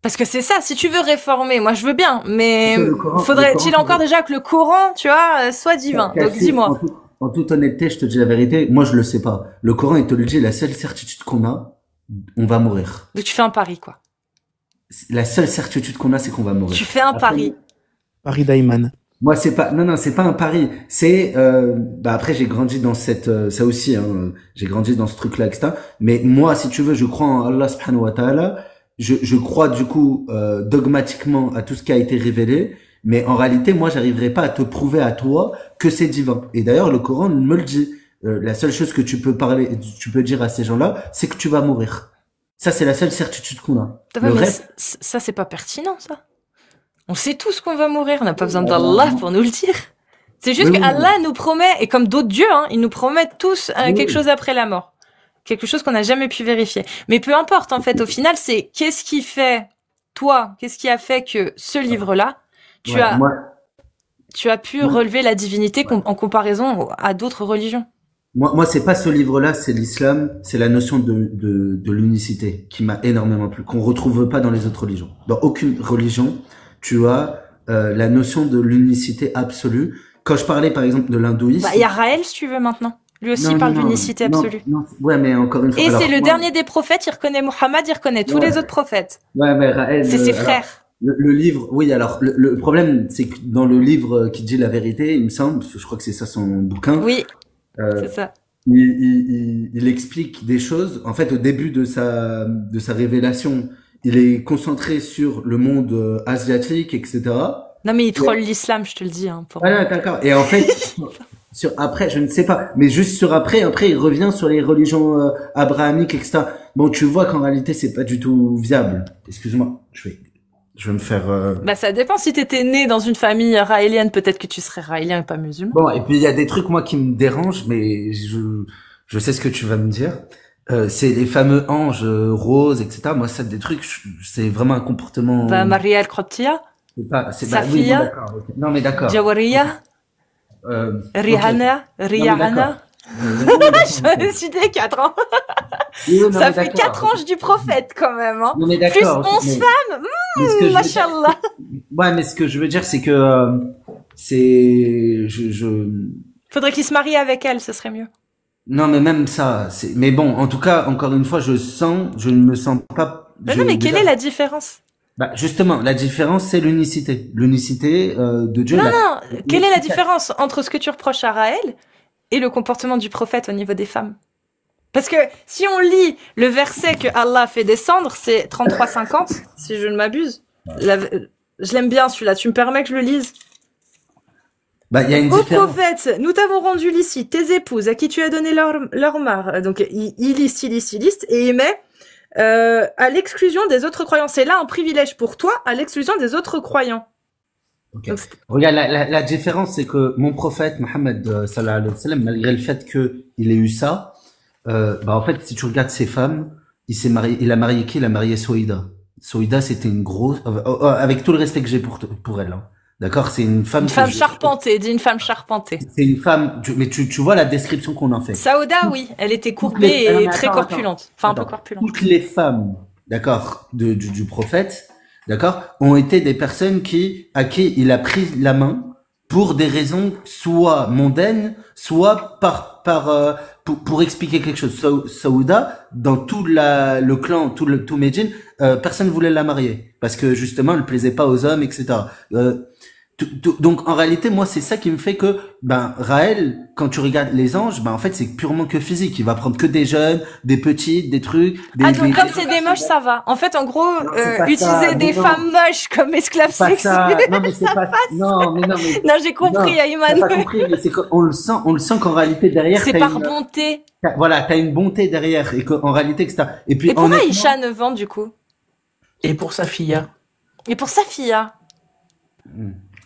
Parce que c'est ça, si tu veux réformer, moi je veux bien, mais faudrait-il encore déjà que le Coran, tu vois, soit divin. Donc dis-moi. En toute honnêteté, je te dis la vérité, moi je le sais pas. Le Coran, il te le dit, la seule certitude qu'on a, on va mourir. Donc tu fais un pari, quoi. La seule certitude qu'on a, c'est qu'on va mourir. Tu fais un pari. Pari d'Ayman. Moi, c'est pas, non, c'est pas un pari. C'est, après, j'ai grandi dans ça aussi, hein, j'ai grandi dans ce truc-là, etc. Mais moi, si tu veux, je crois en Allah subhanahu wa ta'ala. Je crois, du coup, dogmatiquement à tout ce qui a été révélé. Mais en réalité, moi, j'arriverai pas à te prouver à toi que c'est divin. Et d'ailleurs, le Coran me le dit. La seule chose que tu peux dire à ces gens-là, c'est que tu vas mourir. Ça, c'est la seule certitude qu'on a. Le reste... Ça, c'est pas pertinent, ça. On sait tous qu'on va mourir, on n'a pas besoin d'Allah pour nous le dire. C'est juste que Allah nous promet, et comme d'autres dieux, hein, ils nous promettent tous quelque chose après la mort. Quelque chose qu'on n'a jamais pu vérifier. Mais peu importe, en fait, au final, c'est qu'est-ce qui a fait que ce livre-là, tu as pu relever la divinité en comparaison à d'autres religions. Moi, c'est pas ce livre-là, c'est l'islam, c'est la notion de l'unicité qui m'a énormément plu, qu'on retrouve pas dans les autres religions. Dans aucune religion, tu as la notion de l'unicité absolue. Quand je parlais par exemple de l'hindouisme, il y a Raël si tu veux maintenant. Lui aussi parle d'unicité absolue. Ouais, mais encore une fois. Et c'est le dernier des prophètes. Il reconnaît Mohammed, il reconnaît tous les autres prophètes. Ouais, mais Raël. C'est ses frères. Le livre, oui. Alors le problème, c'est que dans le livre qui dit la vérité, il me semble, parce que je crois que c'est ça son bouquin. Oui. C'est ça. Il explique des choses. En fait, au début de sa révélation, il est concentré sur le monde asiatique, etc. Non, mais il troll l'islam, je te le dis. Hein, Ah, d'accord. Et en fait, sur après, je ne sais pas, mais juste sur après, il revient sur les religions abrahamiques, etc. Bon, tu vois qu'en réalité, c'est pas du tout viable. Excuse-moi, je vais me faire... ça dépend. Si t'étais né dans une famille raélienne, peut-être que tu serais raélien et pas musulman. Bon, et puis il y a des trucs, moi, qui me dérangent, mais je sais ce que tu vas me dire. C'est les fameux anges roses, etc. Moi, ça, des trucs, c'est vraiment un comportement... Maria el-Qibtiyya. Safia. Oui, bon, d'accord. Okay. Non, mais d'accord. Jawariya. Rihana. Rihana. J'en ai cité 4 ans. Ça fait 4 anges du prophète, quand même, hein. Non, mais plus 11 femmes. Machallah. Ouais, mais ce que je veux dire, c'est que, Faudrait qu'il se marie avec elle, ce serait mieux. Non, mais même ça, mais bon, en tout cas, encore une fois, je ne me sens pas... non, mais quelle est la différence? Justement, la différence, c'est l'unicité. L'unicité de Dieu. Non, quelle est la différence entre ce que tu reproches à Raël et le comportement du prophète au niveau des femmes? Parce que si on lit le verset que Allah fait descendre, c'est 33-50, si je ne m'abuse. Je l'aime bien celui-là, tu me permets que je le lise? Il y a une différence. Ô prophète, nous t'avons rendu licite tes épouses à qui tu as donné leur mare. Donc il liste, et il met à l'exclusion des autres croyants. C'est là un privilège pour toi, à l'exclusion des autres croyants. Okay. Donc, regarde, la différence, c'est que mon prophète, Mohammed, sallallahu alayhi wa sallam, malgré le fait qu'il ait eu ça, en fait, si tu regardes ses femmes, il a marié qui? Il a marié Souïda. Souïda, c'était une grosse, avec tout le respect que j'ai pour elle, hein. D'accord, c'est une femme. Une femme charpentée, dis une femme charpentée. C'est une femme, mais tu vois la description qu'on en fait. Saouda, oui, elle était courbée et très corpulente. Enfin, un peu corpulente. Toutes les femmes, d'accord, du prophète, d'accord, ont été des personnes à qui il a pris la main pour des raisons soit mondaines, soit pour expliquer quelque chose. Saouda, dans tout le clan, tout Médine, personne voulait la marier parce que justement, elle plaisait pas aux hommes, etc. Donc en réalité, moi, c'est ça qui me fait que Raël, quand tu regardes les anges, en fait, c'est purement que physique. Il va prendre que des jeunes, des petites, des trucs. Donc comme c'est des moches, ça va. En fait, en gros, utiliser des femmes moches comme esclaves sexuels. Non, mais c'est pas. Non, mais. Non, j'ai compris, Ayman. T'as pas compris, mais c'est qu'on le sent qu'en réalité derrière. C'est par bonté. Voilà, t'as une bonté derrière et qu'en réalité, etc. Et puis. Et pourquoi Aïcha ne vend du coup? Et pour Safia.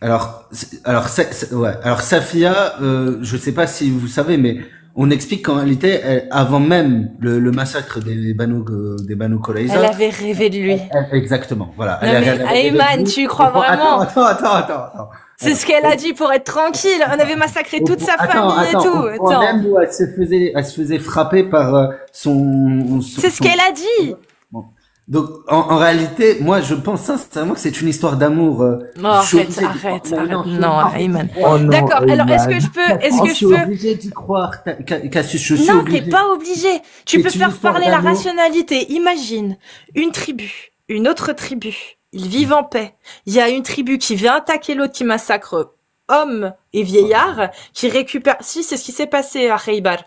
Alors Safia, je sais pas si vous savez, mais on explique qu'en réalité, avant même le massacre des Banu Qurayza, elle avait rêvé de lui. Exactement, voilà. Non, mais Ayman, tu crois vraiment? Attends. C'est ce qu'elle a dit pour être tranquille. On avait massacré toute sa famille et tout. Même où elle se faisait frapper par son. C'est ce qu'elle a dit. Bon. Donc, en réalité, moi, je pense sincèrement que c'est une histoire d'amour. Non, arrête. Non, Ayman. Oh non, D'accord. Alors, est-ce que je Je suis peux obligé d'y croire, Cassius, je suis Non, obligé. t'es pas obligé. Tu C'est peux une faire histoire parler la d'amour. rationalité. Imagine une tribu, une autre tribu. Ils vivent en paix. Il y a une tribu qui vient attaquer l'autre, qui massacre hommes et vieillards, qui récupère. Si, c'est ce qui s'est passé à Khaybar.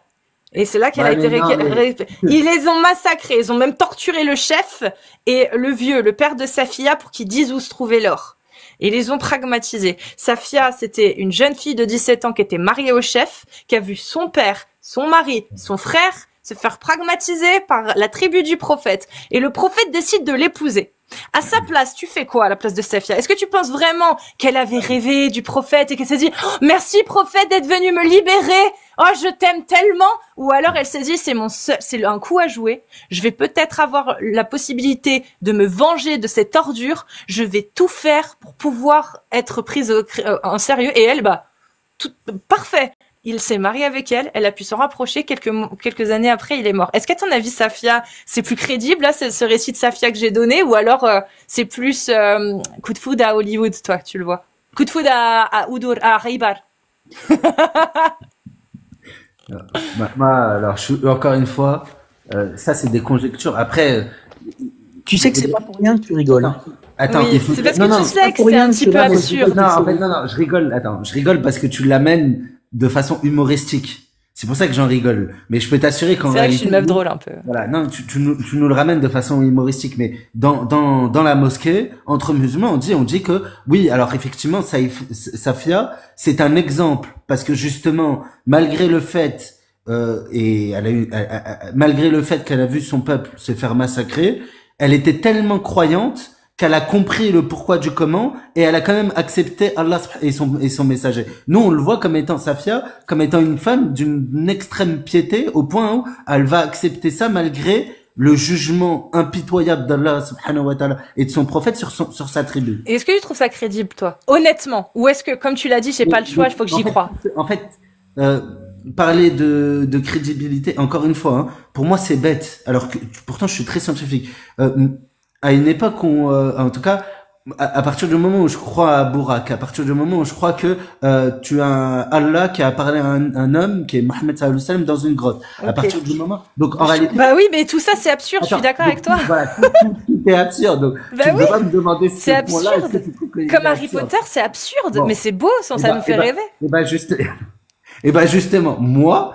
Et c'est là qu'elle a été Ils les ont massacrés. Ils ont même torturé le chef et le vieux, le père de Safia, pour qu'ils disent où se trouvait l'or. Et ils les ont pragmatisés. Safia, c'était une jeune fille de 17 ans qui était mariée au chef, qui a vu son père, son mari, son frère se faire pragmatiser par la tribu du prophète. Et le prophète décide de l'épouser. À sa place, tu fais quoi à la place de Safia? Est-ce que tu penses vraiment qu'elle avait rêvé du prophète et qu'elle s'est dit oh, merci prophète d'être venu me libérer, oh je t'aime tellement? Ou alors elle s'est dit c'est un coup à jouer, je vais peut-être avoir la possibilité de me venger de cette ordure, je vais tout faire pour pouvoir être prise en sérieux. Et elle, parfait. Il s'est marié avec elle, elle a pu s'en rapprocher, quelques années après, il est mort. Est-ce qu'à ton avis, Safia, c'est plus crédible, là, ce récit de Safia que j'ai donné, ou alors c'est plus coup de foudre à Hollywood, toi, tu le vois? Coup de foudre à Oudour, à Khaybar. Alors, encore une fois, ça, c'est des conjectures. Après... Tu sais que c'est pas pour rien que tu rigoles. Attends, oui, c'est parce que tu sais que c'est un petit peu absurde. Non, en fait, non, je rigole. Attends, je rigole parce que tu l'amènes de façon humoristique. C'est pour ça que j'en rigole. Mais je peux t'assurer qu'en réalité... C'est vrai que je suis une meuf drôle un peu. Voilà, non, tu nous le ramènes de façon humoristique. Mais dans la mosquée, entre musulmans, on dit que, oui, alors effectivement, Safia, c'est un exemple. Parce que justement, malgré le fait, malgré le fait qu'elle a vu son peuple se faire massacrer, elle était tellement croyante qu'elle a compris le pourquoi du comment et elle a quand même accepté Allah et son messager. Nous, on le voit comme étant Safia, comme étant une femme d'une extrême piété au point où elle va accepter ça malgré le jugement impitoyable d'Allah subhanahu wa ta'ala et de son prophète sur sa tribu. Et est-ce que tu trouves ça crédible, toi? Honnêtement? Ou est-ce que, comme tu l'as dit, j'ai pas le choix, il faut que j'y croie? En fait, parler de crédibilité, encore une fois, hein, pour moi c'est bête, alors que pourtant je suis très scientifique. À une époque où, en tout cas, à partir du moment où je crois à Bourak, à partir du moment où je crois que tu as Allah qui a parlé à un homme qui est Mohammed sallallahu alayhi wa sallam dans une grotte. Okay. À partir du moment, donc en réalité. Bah oui, mais tout ça c'est absurde. Attends, je suis d'accord avec toi. Voilà, tout est absurde. Donc tu ne peux pas me demander si c'est absurde. Comme Harry Potter, c'est absurde, bon. Mais c'est beau, ça nous fait rêver. Et ben justement, moi,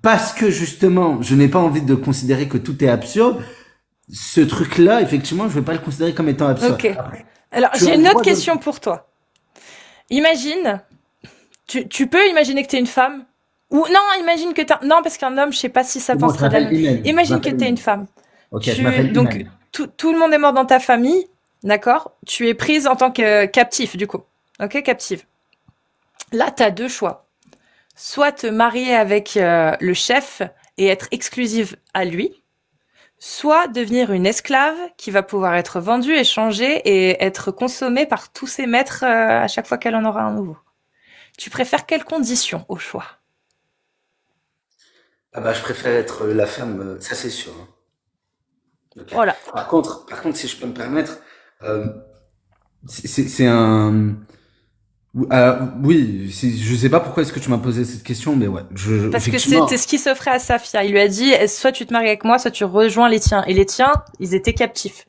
parce que justement, je n'ai pas envie de considérer que tout est absurde. Ce truc-là, effectivement, je vais pas le considérer comme étant absurde. Ok. Alors, j'ai une autre question pour toi. Imagine, tu peux imaginer que t'es une femme, ou non, imagine que non, parce qu'un homme, je sais pas si ça penserait de la même. Imagine que t'es une femme. Ok, je m'appelle donc, tout le monde est mort dans ta famille, d'accord? Tu es prise en tant que captif, du coup. Ok, captive. Là, t'as deux choix. Soit te marier avec le chef et être exclusive à lui, soit devenir une esclave qui va pouvoir être vendue, échangée et être consommée par tous ses maîtres à chaque fois qu'elle en aura un nouveau. Tu préfères quelles conditions au choix? Ah bah je préfère être la femme, ça c'est sûr. Hein. Okay. Voilà. Par contre, si je peux me permettre, c'est un... oui, je sais pas pourquoi est-ce que tu m'as posé cette question, mais ouais. Parce que c'était ce qui s'offrait à Safia. Il lui a dit, soit tu te maries avec moi, soit tu rejoins les tiens. Et les tiens, ils étaient captifs.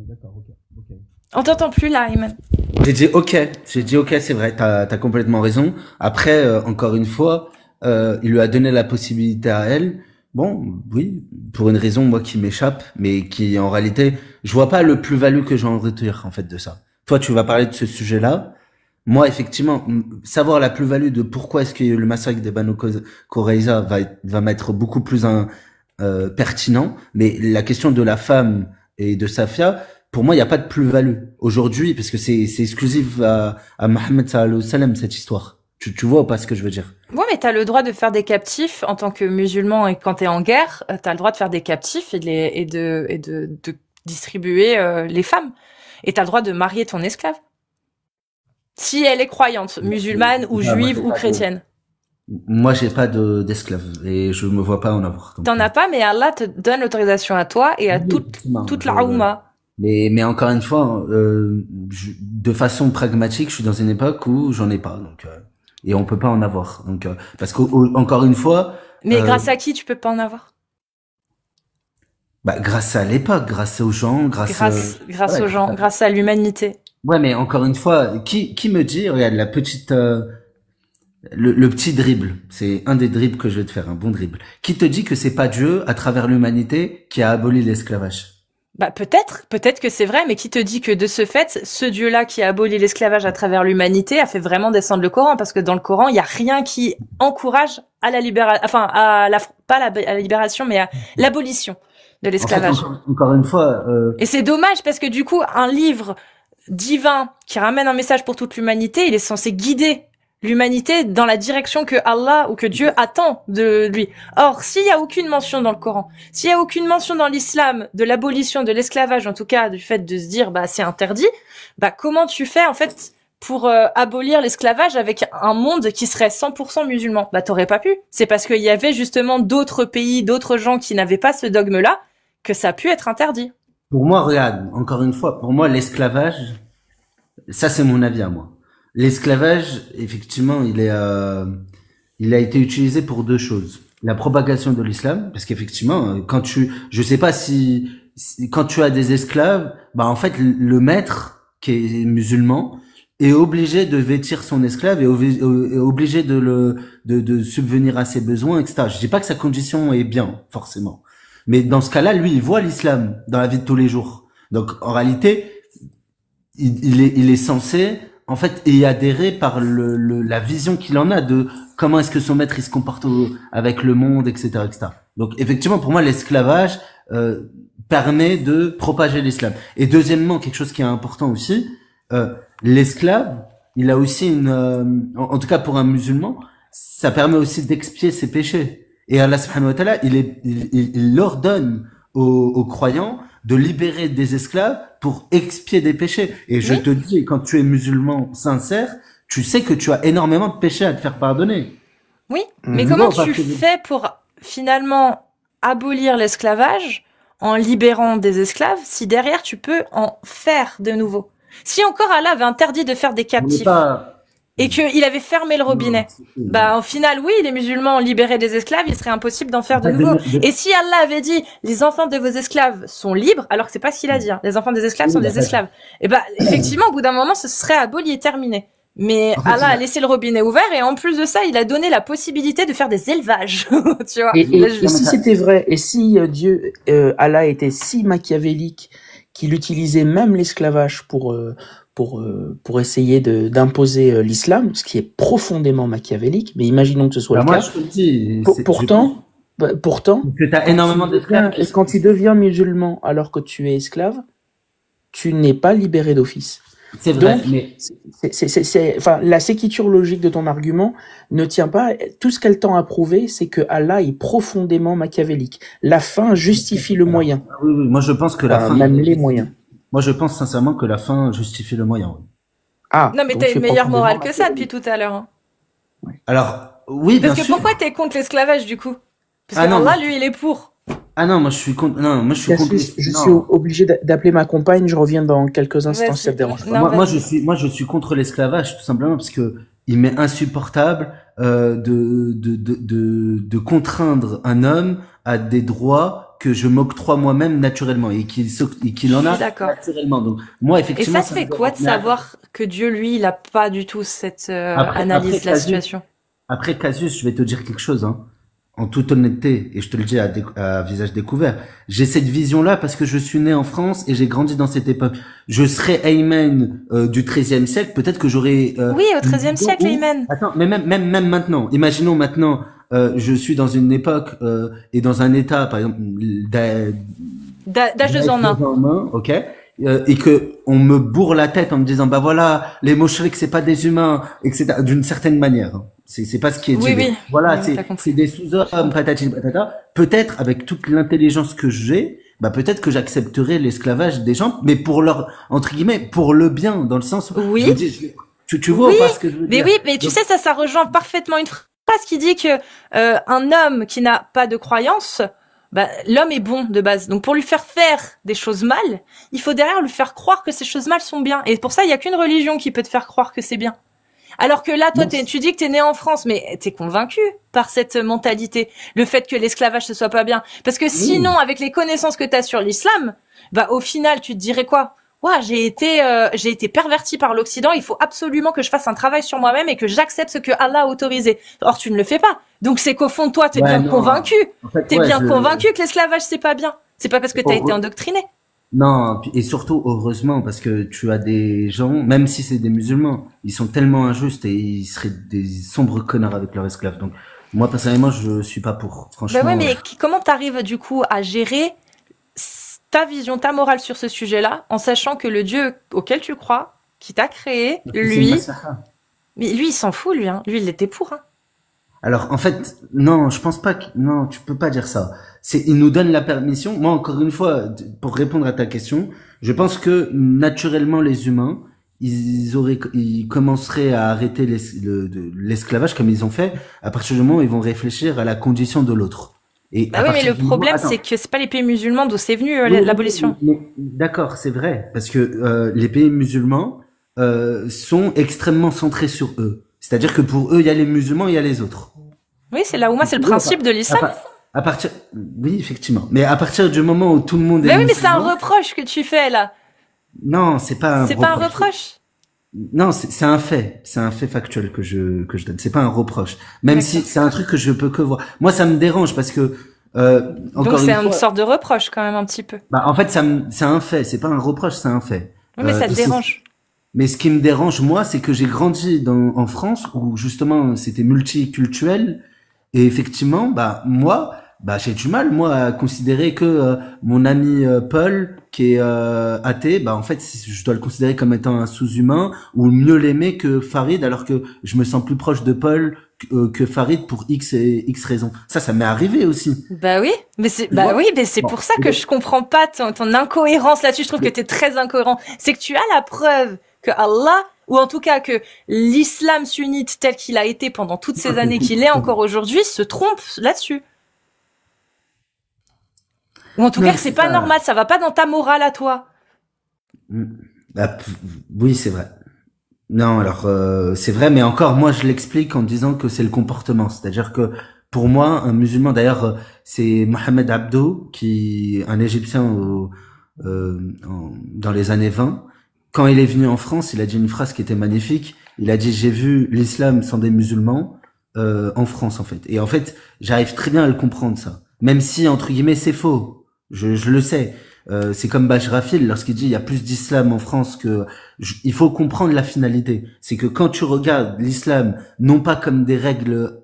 D'accord, ok. On t'entend plus là, Ayman. J'ai dit ok, c'est vrai, t'as complètement raison. Après, encore une fois, il lui a donné la possibilité à elle. Bon, oui, pour une raison, moi, qui m'échappe, mais qui, en réalité, je vois pas le plus-value que j'en retire, en fait, de ça. Toi, tu vas parler de ce sujet-là. Moi, effectivement, savoir la plus-value de pourquoi est-ce que le massacre des Banu Qurayza va m'être beaucoup plus pertinent. Mais la question de la femme et de Safia, pour moi, il n'y a pas de plus-value aujourd'hui, parce que c'est exclusif à Mohammed sallallahu alayhi wa sallam, cette histoire. Tu vois pas ce que je veux dire? Ouais, mais t'as le droit de faire des captifs en tant que musulman, et quand t'es en guerre, t'as le droit de faire des captifs et de distribuer les femmes. Et t'as le droit de marier ton esclave. Si elle est croyante, musulmane ou juive ou chrétienne. Moi, j'ai pas d'esclaves et je me vois pas en avoir. T'en as pas, mais Allah te donne l'autorisation à toi et à toute la Oumma. Mais encore une fois, de façon pragmatique, je suis dans une époque où j'en ai pas, donc et on peut pas en avoir, donc parce qu'encore une fois. Mais grâce à qui tu peux pas en avoir? Bah, grâce à l'époque, grâce aux gens, grâce aux gens, grâce à l'humanité. Ouais, mais encore une fois, qui me dit, regarde, la petite, le petit dribble, c'est un des dribbles que je vais te faire, un bon dribble. Qui te dit que c'est pas Dieu, à travers l'humanité, qui a aboli l'esclavage? Bah, peut-être que c'est vrai, mais qui te dit que de ce fait, ce Dieu-là qui a aboli l'esclavage à travers l'humanité a fait vraiment descendre le Coran, parce que dans le Coran, il y a rien qui encourage à la libération, enfin, pas à la libération, mais à l'abolition de l'esclavage. En fait, encore une fois, Et c'est dommage parce que du coup, un livre divin qui ramène un message pour toute l'humanité, il est censé guider l'humanité dans la direction que Allah ou que Dieu attend de lui. Or, s'il y a aucune mention dans le Coran, s'il y a aucune mention dans l'islam de l'abolition de l'esclavage, en tout cas du fait de se dire bah c'est interdit, bah comment tu fais en fait pour abolir l'esclavage avec un monde qui serait 100% musulman? Bah t'aurais pas pu. C'est parce qu'il y avait justement d'autres pays, d'autres gens qui n'avaient pas ce dogme-là que ça a pu être interdit. Pour moi, regarde, encore une fois, pour moi l'esclavage, ça c'est mon avis à moi. L'esclavage, effectivement, il a été utilisé pour deux choses. La propagation de l'islam, parce qu'effectivement, je sais pas si quand tu as des esclaves, bah en fait le maître qui est musulman est obligé de vêtir son esclave et obligé de subvenir à ses besoins, etc. Je dis pas que sa condition est bien, forcément, mais dans ce cas-là, lui, il voit l'islam dans la vie de tous les jours. Donc en réalité, il est censé en fait y adhérer par la vision qu'il en a de comment est-ce que son maître il se comporte avec le monde, etc., etc. Donc effectivement, pour moi, l'esclavage permet de propager l'islam. Et deuxièmement, quelque chose qui est important aussi, l'esclave, il a aussi en tout cas pour un musulman, ça permet aussi d'expier ses péchés. Et Allah subhanahu wa ta'ala, il ordonne aux croyants de libérer des esclaves pour expier des péchés. Et je te dis, quand tu es musulman sincère, tu sais que tu as énormément de péchés à te faire pardonner. Oui, mais comment tu fais pour finalement abolir l'esclavage en libérant des esclaves si derrière tu peux en faire de nouveau? Si encore Allah avait interdit de faire des captifs et qu'il avait fermé le robinet, bah au final oui, les musulmans ont libéré des esclaves, il serait impossible d'en faire de nouveau. Et si Allah avait dit les enfants de vos esclaves sont libres, alors que c'est pas ce qu'il a dit, hein, les enfants des esclaves sont des esclaves, et bah effectivement au bout d'un moment ce serait aboli et terminé. Mais Allah a laissé le robinet ouvert et en plus de ça, il a donné la possibilité de faire des élevages, tu vois. Et si c'était vrai, et si Allah était si machiavélique qu'il utilisait même l'esclavage pour essayer d'imposer l'islam, ce qui est profondément machiavélique, mais imaginons que ce soit le cas. Moi, je te le dis. Pourtant, que t'as énormément d'esclaves. Et quand tu deviens musulman alors que tu es esclave, tu n'es pas libéré d'office. C'est vrai, donc, mais enfin, la séquiture logique de ton argument ne tient pas. Tout ce qu'elle tend à prouver, c'est que Allah est profondément machiavélique. La fin justifie le moyen. Oui, moi je pense que la fin. Même les moyens. Moi je pense sincèrement que la fin justifie le moyen. Oui. Ah. Non, mais t'as une meilleure morale que ça depuis tout à l'heure. Hein. Ouais. Alors, oui, bien sûr. Parce que pourquoi t'es contre l'esclavage du coup? Parce que Allah, lui, il est pour. Ah non, moi je suis contre. Non, moi je suis contre. Je suis obligé d'appeler ma compagne. Je reviens dans quelques instants si ça te dérange pas. Moi je suis contre l'esclavage tout simplement parce que il m'est insupportable de contraindre un homme à des droits que je m'octroie moi-même naturellement et qu'il en a naturellement. Donc moi effectivement. Et ça te fait quoi de savoir que Dieu lui il a pas du tout cette analyse de la situation? Après Cassius, je vais te dire quelque chose. Hein. En toute honnêteté, et je te le dis à visage découvert, j'ai cette vision-là parce que je suis né en France et j'ai grandi dans cette époque. Je serais Ayman du XIIIe siècle, peut-être que j'aurais... oui, au XIIIe siècle, Ayman. Attends, mais même maintenant, imaginons maintenant, je suis dans une époque et dans un état, par exemple, d'âge en main, ok, et que on me bourre la tête en me disant bah voilà, les moshriks c'est pas des humains, etc. D'une certaine manière. C'est pas ce qui est dit. Oui. Voilà, c'est des sous-hommes, patati patata. Peut-être avec toute l'intelligence que j'ai, bah peut-être que j'accepterai l'esclavage des gens, mais pour leur entre guillemets pour le bien, dans le sens où oui. tu vois pas ce que je veux dire. Mais oui, mais tu sais ça rejoint parfaitement une Parce qu'il dit que un homme qui n'a pas de croyance, bah, l'homme est bon de base. Donc pour lui faire des choses mal, il faut derrière lui faire croire que ces choses mal sont bien. Et pour ça, il y a qu'une religion qui peut te faire croire que c'est bien. Alors que là, toi, tu dis que t'es né en France, mais t'es convaincu par cette mentalité, le fait que l'esclavage ce soit pas bien. Parce que sinon, avec les connaissances que t'as sur l'islam, bah au final, tu te dirais quoi? Ouais, j'ai été perverti par l'Occident. Il faut absolument que je fasse un travail sur moi-même et que j'accepte ce que Allah a autorisé. Or, tu ne le fais pas. Donc, c'est qu'au fond de toi, t'es bien convaincu. En fait, t'es bien convaincu que l'esclavage c'est pas bien. C'est pas parce que t'as été endoctriné. Non, et surtout, heureusement, parce que tu as des gens, même si c'est des musulmans, ils sont tellement injustes et ils seraient des sombres connards avec leurs esclaves. Donc, moi, personnellement, je suis pas pour, franchement. Bah ouais, mais comment t'arrives, du coup, à gérer ta vision, ta morale sur ce sujet-là, en sachant que le Dieu auquel tu crois, qui t'a créé, lui, mais lui, il s'en fout, lui, hein. Lui, il l'était pour, hein. Alors, en fait, non, je pense pas que, non, tu peux pas dire ça. Il nous donne la permission. Moi, encore une fois, pour répondre à ta question, je pense que, naturellement, les humains, ils commenceraient à arrêter l'esclavage comme ils ont fait, à partir du moment où ils vont réfléchir à la condition de l'autre. Et oui, mais le problème, c'est que c'est pas les pays musulmans d'où c'est venu, l'abolition. D'accord, c'est vrai, parce que, les pays musulmans, sont extrêmement centrés sur eux. C'est-à-dire que pour eux, il y a les musulmans, il y a les autres. Oui, c'est là où moi, c'est le principe de l'islam. Oui, effectivement. Mais à partir du moment où tout le monde est musulman. Mais oui, mais c'est un reproche que tu fais, là. Non, c'est pas un reproche. C'est pas un reproche. Non, c'est un fait. C'est un fait factuel que je donne. C'est pas un reproche. Même si c'est un truc que je peux que voir. Moi, ça me dérange parce que, donc c'est une sorte de reproche, quand même, un petit peu. Bah, en fait, c'est un fait. C'est pas un reproche, c'est un fait. Oui, mais ça te dérange. Mais ce qui me dérange, moi, c'est que j'ai grandi en France où, justement, c'était multiculturel. Et effectivement, bah, moi, j'ai du mal, moi, à considérer que mon ami Paul, qui est athée, bah, en fait, je dois le considérer comme étant un sous-humain ou mieux l'aimer que Farid, alors que je me sens plus proche de Paul que Farid pour X et X raisons. Ça m'est arrivé aussi. Bah oui, mais c'est pour ça que je comprends pas ton incohérence là-dessus. Je trouve que t'es très incohérent. C'est que tu as la preuve que Allah, ou en tout cas que l'islam sunnite tel qu'il a été pendant toutes ces années, qu'il est encore aujourd'hui, se trompe là-dessus. Ou en tout cas que c'est pas normal, ça va pas dans ta morale à toi. Bah, oui, c'est vrai. Non, alors c'est vrai, mais encore moi je l'explique en disant que c'est le comportement, c'est-à-dire que pour moi un musulman, d'ailleurs c'est Mohamed Abdo, un Égyptien dans les années 20, quand il est venu en France, il a dit une phrase qui était magnifique. Il a dit j'ai vu l'islam sans des musulmans en France en fait. Et en fait j'arrive très bien à le comprendre ça, même si entre guillemets c'est faux. Je le sais. C'est comme Bajrafil lorsqu'il dit il y a plus d'islam en France que... Il faut comprendre la finalité. C'est que quand tu regardes l'islam, non pas comme des règles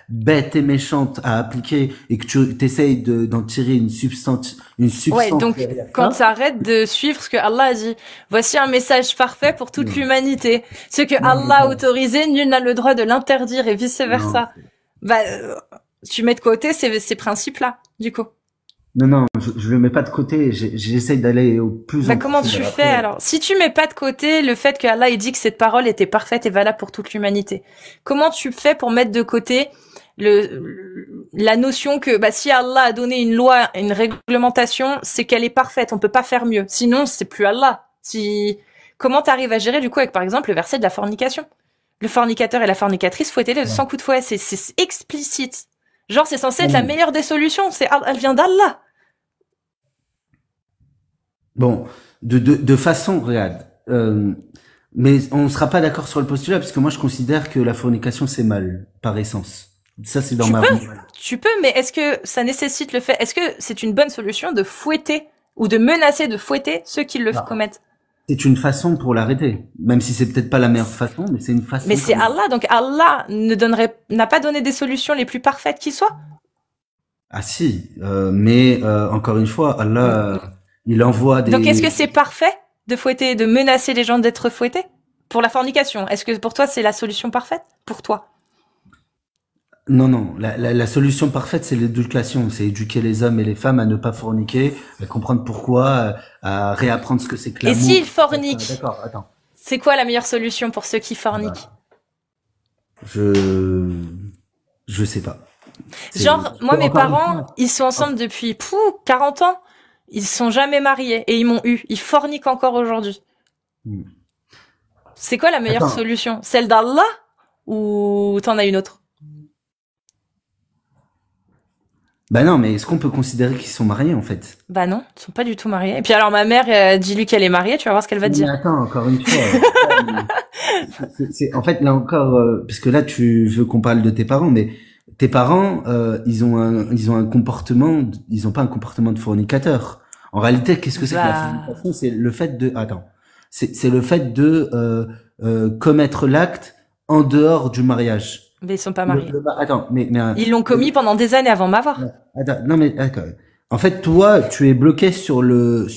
bêtes et méchantes à appliquer et que tu essayes d'en tirer une substance... Ouais, donc quand tu arrêtes de suivre ce que Allah a dit, voici un message parfait pour toute l'humanité. Ce que Allah a autorisé, nul n'a le droit de l'interdire et vice-versa. Bah, tu mets de côté ces principes-là, du coup. Non, je le mets pas de côté, j'essaye d'aller au plus... Bah comment tu fais alors? Si tu mets pas de côté le fait que Allah ait dit que cette parole était parfaite et valable pour toute l'humanité, comment tu fais pour mettre de côté la notion que bah si Allah a donné une loi, une réglementation, c'est qu'elle est parfaite, on peut pas faire mieux. Sinon, c'est plus Allah. Comment t'arrives à gérer du coup avec par exemple le verset de la fornication? Le fornicateur et la fornicatrice fouettez-les de 100 coups de fouet, c'est explicite. Genre c'est censé être la meilleure des solutions, elle vient d'Allah. Bon, de façon, regarde, mais on sera pas d'accord sur le postulat parce que moi je considère que la fornication c'est mal par essence. Ça c'est dans Tu peux, mais est-ce que ça nécessite le fait? Est-ce que c'est une bonne solution de fouetter ou de menacer de fouetter ceux qui le commettent? C'est une façon pour l'arrêter, même si c'est peut-être pas la meilleure façon, mais c'est une façon. Mais c'est Allah, donc Allah n'a pas donné des solutions les plus parfaites qui soient. Ah si, mais encore une fois, Allah. Il envoie des... Donc, est-ce que c'est parfait de fouetter, de menacer les gens d'être fouettés? Pour la fornication, est-ce que pour toi, c'est la solution parfaite? Pour toi? Non. La solution parfaite, c'est l'éducation. C'est éduquer les hommes et les femmes à ne pas forniquer, à comprendre pourquoi, à réapprendre ce que c'est que l'amour. Et s'ils forniquent? D'accord, attends. C'est quoi la meilleure solution pour ceux qui forniquent? Je sais pas. Genre, moi, mes Encore une parents, fois. ils sont ensemble depuis 40 ans. Ils se sont jamais mariés et ils m'ont eu. Ils forniquent encore aujourd'hui. Hmm. C'est quoi la meilleure Attends. solution? Celle d'Allah ou t'en as une autre? Bah non, mais est-ce qu'on peut considérer qu'ils sont mariés en fait? Bah non, ils sont pas du tout mariés. Et puis alors ma mère, dis-lui qu'elle est mariée, tu vas voir ce qu'elle va te Mais dire. attends, encore une fois. En fait là encore, parce que là tu veux qu'on parle de tes parents, mais tes parents, ils ont un comportement, ils ont pas un comportement de fornicateur. En réalité, qu'est-ce que c'est que la Bah, fornication? C'est le fait de, attends, c'est le fait de commettre l'acte en dehors du mariage. mais ils sont pas mariés. Attends, mais Ils l'ont commis pendant des années avant m'avoir. attends, non mais d'accord. En fait, toi, tu es bloqué sur le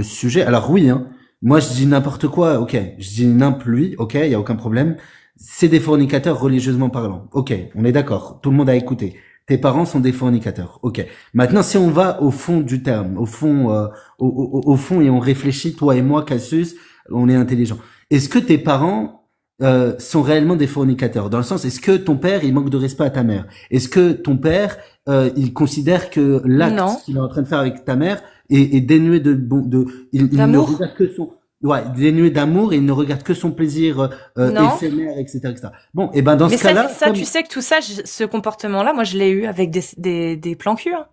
sujet. Alors oui, hein. Moi, je dis n'importe quoi. Ok, je dis n'importe. Ok, il y a aucun problème. C'est des fornicateurs religieusement parlant. Ok, on est d'accord. Tout le monde a écouté. Tes parents sont des fornicateurs. Ok. Maintenant, si on va au fond du terme, au fond, au fond, et on réfléchit, toi et moi, Cassius, on est intelligent. Est-ce que tes parents sont réellement des fornicateurs? Dans le sens, est-ce que ton père, il manque de respect à ta mère? Est-ce que ton père, il considère que l'acte Non. qu'il est en train de faire avec ta mère est dénué il ne D'amour? regarde que son, ouais, dénué d'amour et il ne regarde que son plaisir Non. éphémère, etc., etc. Bon, et ben dans Mais ce cas-là, ça, tu sais que tout ça, ce comportement-là, moi, je l'ai eu avec des plans cul, hein.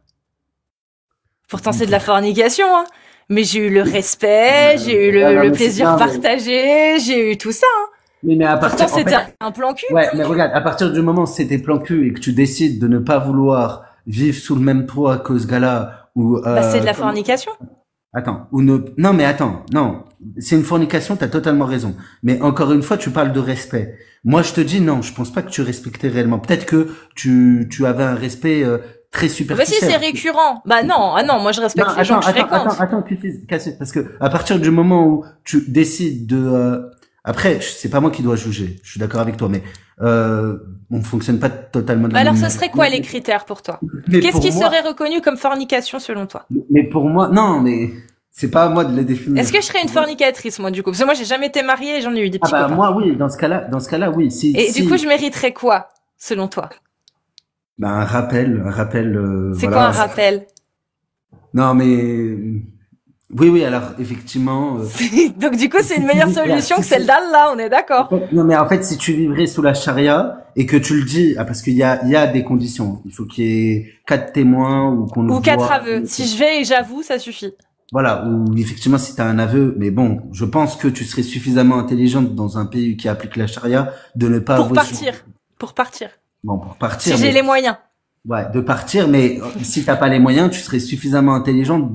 Pourtant, c'est de la fornication, hein. Mais j'ai eu le respect, j'ai eu le plaisir partagé, j'ai eu tout ça, hein. Mais à partir, Pourtant, c'était un plan cul. ouais, mais regarde, à partir du moment où c'était plan cul et que tu décides de ne pas vouloir vivre sous le même toit que ce gars-là, ou Bah, c'est de la fornication. attends, ou ne, non mais attends, non, c'est une fornication, t'as totalement raison. Mais encore une fois, tu parles de respect. Moi, je te dis non, je pense pas que tu respectais réellement. Peut-être que tu avais un respect très Bah, si superficiel. c'est récurrent. Bah, non, ah non, moi, je respecte Non, les gens que je attends, fréquente. Cassius, parce que à partir du moment où tu décides de, après, c'est pas moi qui dois juger. Je suis d'accord avec toi, mais on fonctionne pas totalement de Bah, la alors, même ce manière. serait quoi les critères pour toi? Mais Qu'est-ce pour qui moi, serait reconnu comme fornication selon toi? mais pour moi, non, mais c'est pas à moi de les définir. Est-ce que je serais une fornicatrice, moi, du coup? Parce que moi, j'ai jamais été mariée et j'en ai eu des Ah petits bah copains. moi oui, dans ce cas-là oui. Et du coup, je mériterais quoi, selon toi? bah, un rappel, C'est voilà. quoi un rappel? Non mais oui, alors effectivement. Donc, du coup, c'est Si une tu meilleure dis- solution si que celle tu- d'Allah, on est d'accord? Non mais en fait, si tu vivrais sous la charia et que tu le dis, parce qu'il y a des conditions. Il faut qu'il y ait 4 témoins ou qu'on le Ou 4 voit. aveux. Si je vais et j'avoue, ça suffit. Voilà, ou effectivement si t'as un aveu, mais bon, je pense que tu serais suffisamment intelligente dans un pays qui applique la charia de ne pas Pour avouer partir. Pour partir. Bon, pour partir. Si j'ai mais- les moyens. Ouais, de partir, mais si t'as pas les moyens, tu serais suffisamment intelligente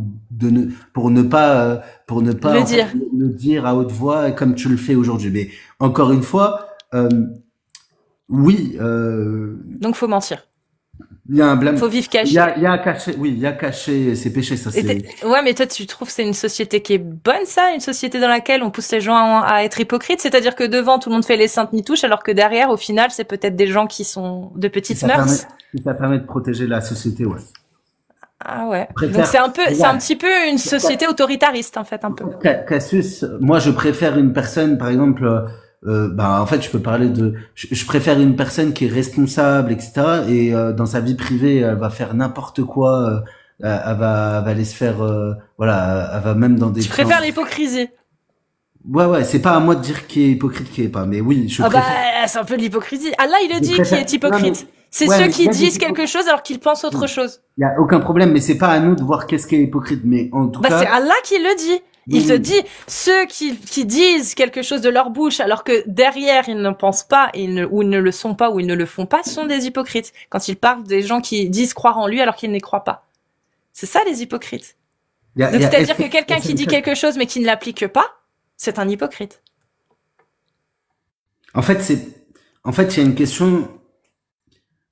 pour ne pas Le en fait, dire. le dire à haute voix comme tu le fais aujourd'hui. Mais encore une fois, oui, Donc, faut mentir. il y a un blâme. Faut vivre Il caché. y a caché, oui, il y a caché ses péchés, ça Et c'est. ouais, mais toi, tu trouves que c'est une société qui est bonne, ça? Une société dans laquelle on pousse les gens à être hypocrites? C'est-à-dire que devant, tout le monde fait les saintes ni touches, alors que derrière, au final, c'est peut-être des gens qui sont de Si petites ça mœurs? permet de protéger la société, ouais. Ah ouais. Préfère- Donc, c'est un Regarde. petit peu une société autoritariste, en fait, un peu. Cassius, moi je préfère une personne, par exemple, bah en fait je peux parler de, je préfère une personne qui est responsable, etc. Et dans sa vie privée, elle va faire n'importe quoi, elle va aller se faire, voilà, elle va même dans des. Je préfère l'hypocrisie. Ouais, c'est pas à moi de dire qui est hypocrite, qui est pas, mais oui, je Ah bah, préfère. c'est un peu de l'hypocrisie. Allah, il le Je dit préfère- qui est hypocrite. Non, mais- C'est ouais, ceux mais qui il y a des disent hypocrites. quelque chose alors qu'ils pensent autre chose. Il y a aucun problème, mais c'est pas à nous de voir qu'est-ce qui est hypocrite, mais en tout Bah, c'est cas. Allah qui le dit. Il Oui. te dit, ceux qui disent quelque chose de leur bouche alors que derrière ils ne pensent pas, ou ils ne le sont pas, ou ils ne le font pas, sont des hypocrites. Quand il parle des gens qui disent croire en lui alors qu'ils n'y croient pas. C'est ça les hypocrites. Donc c'est-à-dire que quelqu'un qui dit quelque chose mais qui ne l'applique pas, c'est un hypocrite. En fait, il y a une question.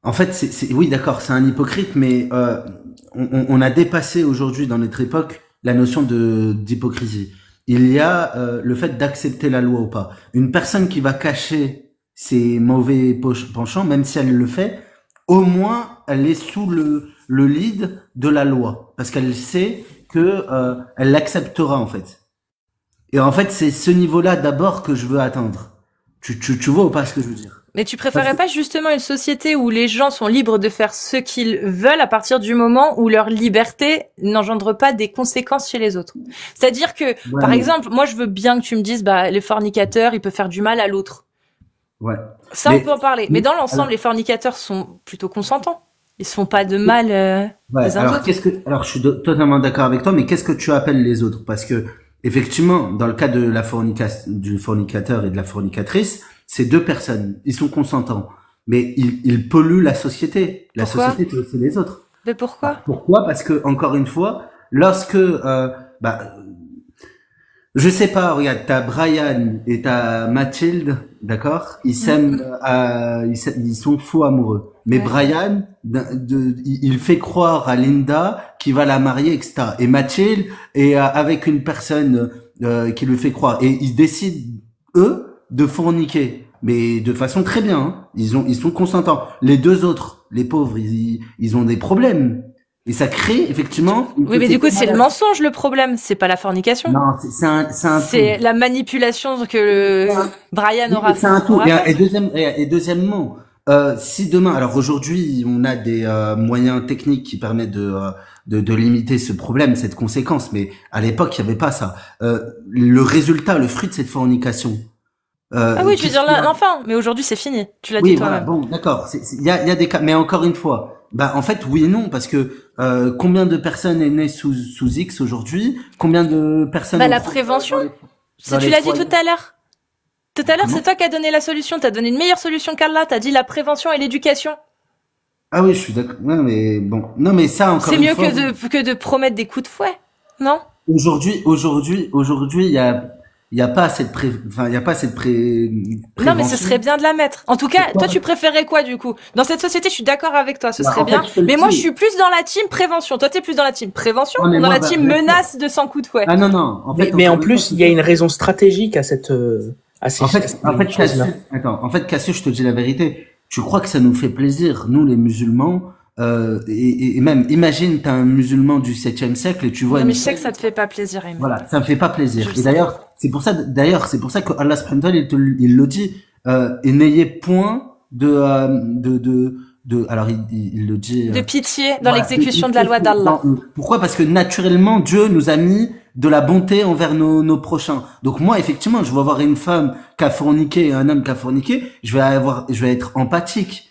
En fait, oui, d'accord, c'est un hypocrite, mais on a dépassé aujourd'hui dans notre époque la notion d'hypocrisie. Il y a le fait d'accepter la loi ou pas. Une personne qui va cacher ses mauvais penchants, même si elle le fait, au moins elle est sous le lead de la loi, parce qu'elle sait que elle l'acceptera en fait. Et en fait, c'est ce niveau-là d'abord que je veux atteindre. Tu vois ou pas ce que je veux dire? Mais tu préférerais pas justement une société où les gens sont libres de faire ce qu'ils veulent à partir du moment où leur liberté n'engendre pas des conséquences chez les autres? C'est-à-dire que, par exemple, moi je veux bien que tu me dises, bah, les fornicateurs, ils peuvent faire du mal à l'autre. Ouais. Ça, on peut en parler. Mais dans l'ensemble, les fornicateurs sont plutôt consentants. Ils se font pas de mal les uns aux autres. Alors, je suis totalement d'accord avec toi, mais qu'est-ce que tu appelles les autres? Parce que, effectivement, dans le cas de du fornicateur et de la fornicatrice, c'est deux personnes. Ils sont consentants. Mais ils polluent la société. La société, c'est les autres. Mais pourquoi? Pourquoi? Parce que, encore une fois, lorsque, je sais pas, regarde, t'as Brian et t'as Mathilde, d'accord? Ils s'aiment, ils sont faux amoureux. Mais Brian, il fait croire à Linda qu'il va la marier, etc. Et Mathilde est avec une personne qui lui fait croire. Et ils décident, eux, de forniquer. Mais de façon très bien, hein. Ils sont consentants. Les deux autres, les pauvres, ils ont des problèmes. Et ça crée, effectivement... Oui, mais du coup, c'est le mensonge, le problème. C'est pas la fornication. Non, c'est la manipulation que Brian aura fait. C'est un tout. Et deuxièmement, si demain... Alors aujourd'hui, on a des moyens techniques qui permettent de limiter ce problème, cette conséquence. Mais à l'époque, il n'y avait pas ça. Le résultat, le fruit de cette fornication... ah oui, je veux dire l'enfant. Mais aujourd'hui, c'est fini. Tu l'as dit toi-même. Bon, d'accord. Il y a des cas... Mais encore une fois... Bah en fait oui et non parce que combien de personnes est né sous X aujourd'hui, combien de personnes la prévention tu l'as dit tout à l'heure c'est toi qui as donné la solution, t'as donné une meilleure solution qu'Allah, t'as dit la prévention et l'éducation. Ah oui, je suis d'accord. Ouais, mais bon, non mais ça encore c'est mieux que de promettre des coups de fouet, non? Aujourd'hui il y a pas cette prévention. Non, mais ce serait bien de la mettre. En tout cas, toi, tu préférais quoi, du coup? Dans cette société, je suis d'accord avec toi, ce serait bien. Mais moi, je suis plus dans la team prévention. Toi, t'es plus dans la team prévention ou dans la team menace de 100 coups de fouet? Ah non, non. En fait, mais en plus, il y a une raison stratégique à cette, en fait, Cassius, je te dis la vérité. Tu crois que ça nous fait plaisir, nous, les musulmans, et même, imagine, t'as un musulman du 7e siècle et tu vois... Non, mais je sais que ça te fait pas plaisir, Aimé. Voilà, ça me fait pas plaisir. Et d'ailleurs, c'est pour ça que Allah subhanahu wa ta'ala, il le dit, et n'ayez point alors il le dit... de pitié dans l'exécution de la loi d'Allah. Pourquoi? Parce que naturellement, Dieu nous a mis de la bonté envers nos prochains. Donc moi, effectivement, je vais avoir une femme qui a forniqué et un homme qui a forniqué, je vais être empathique.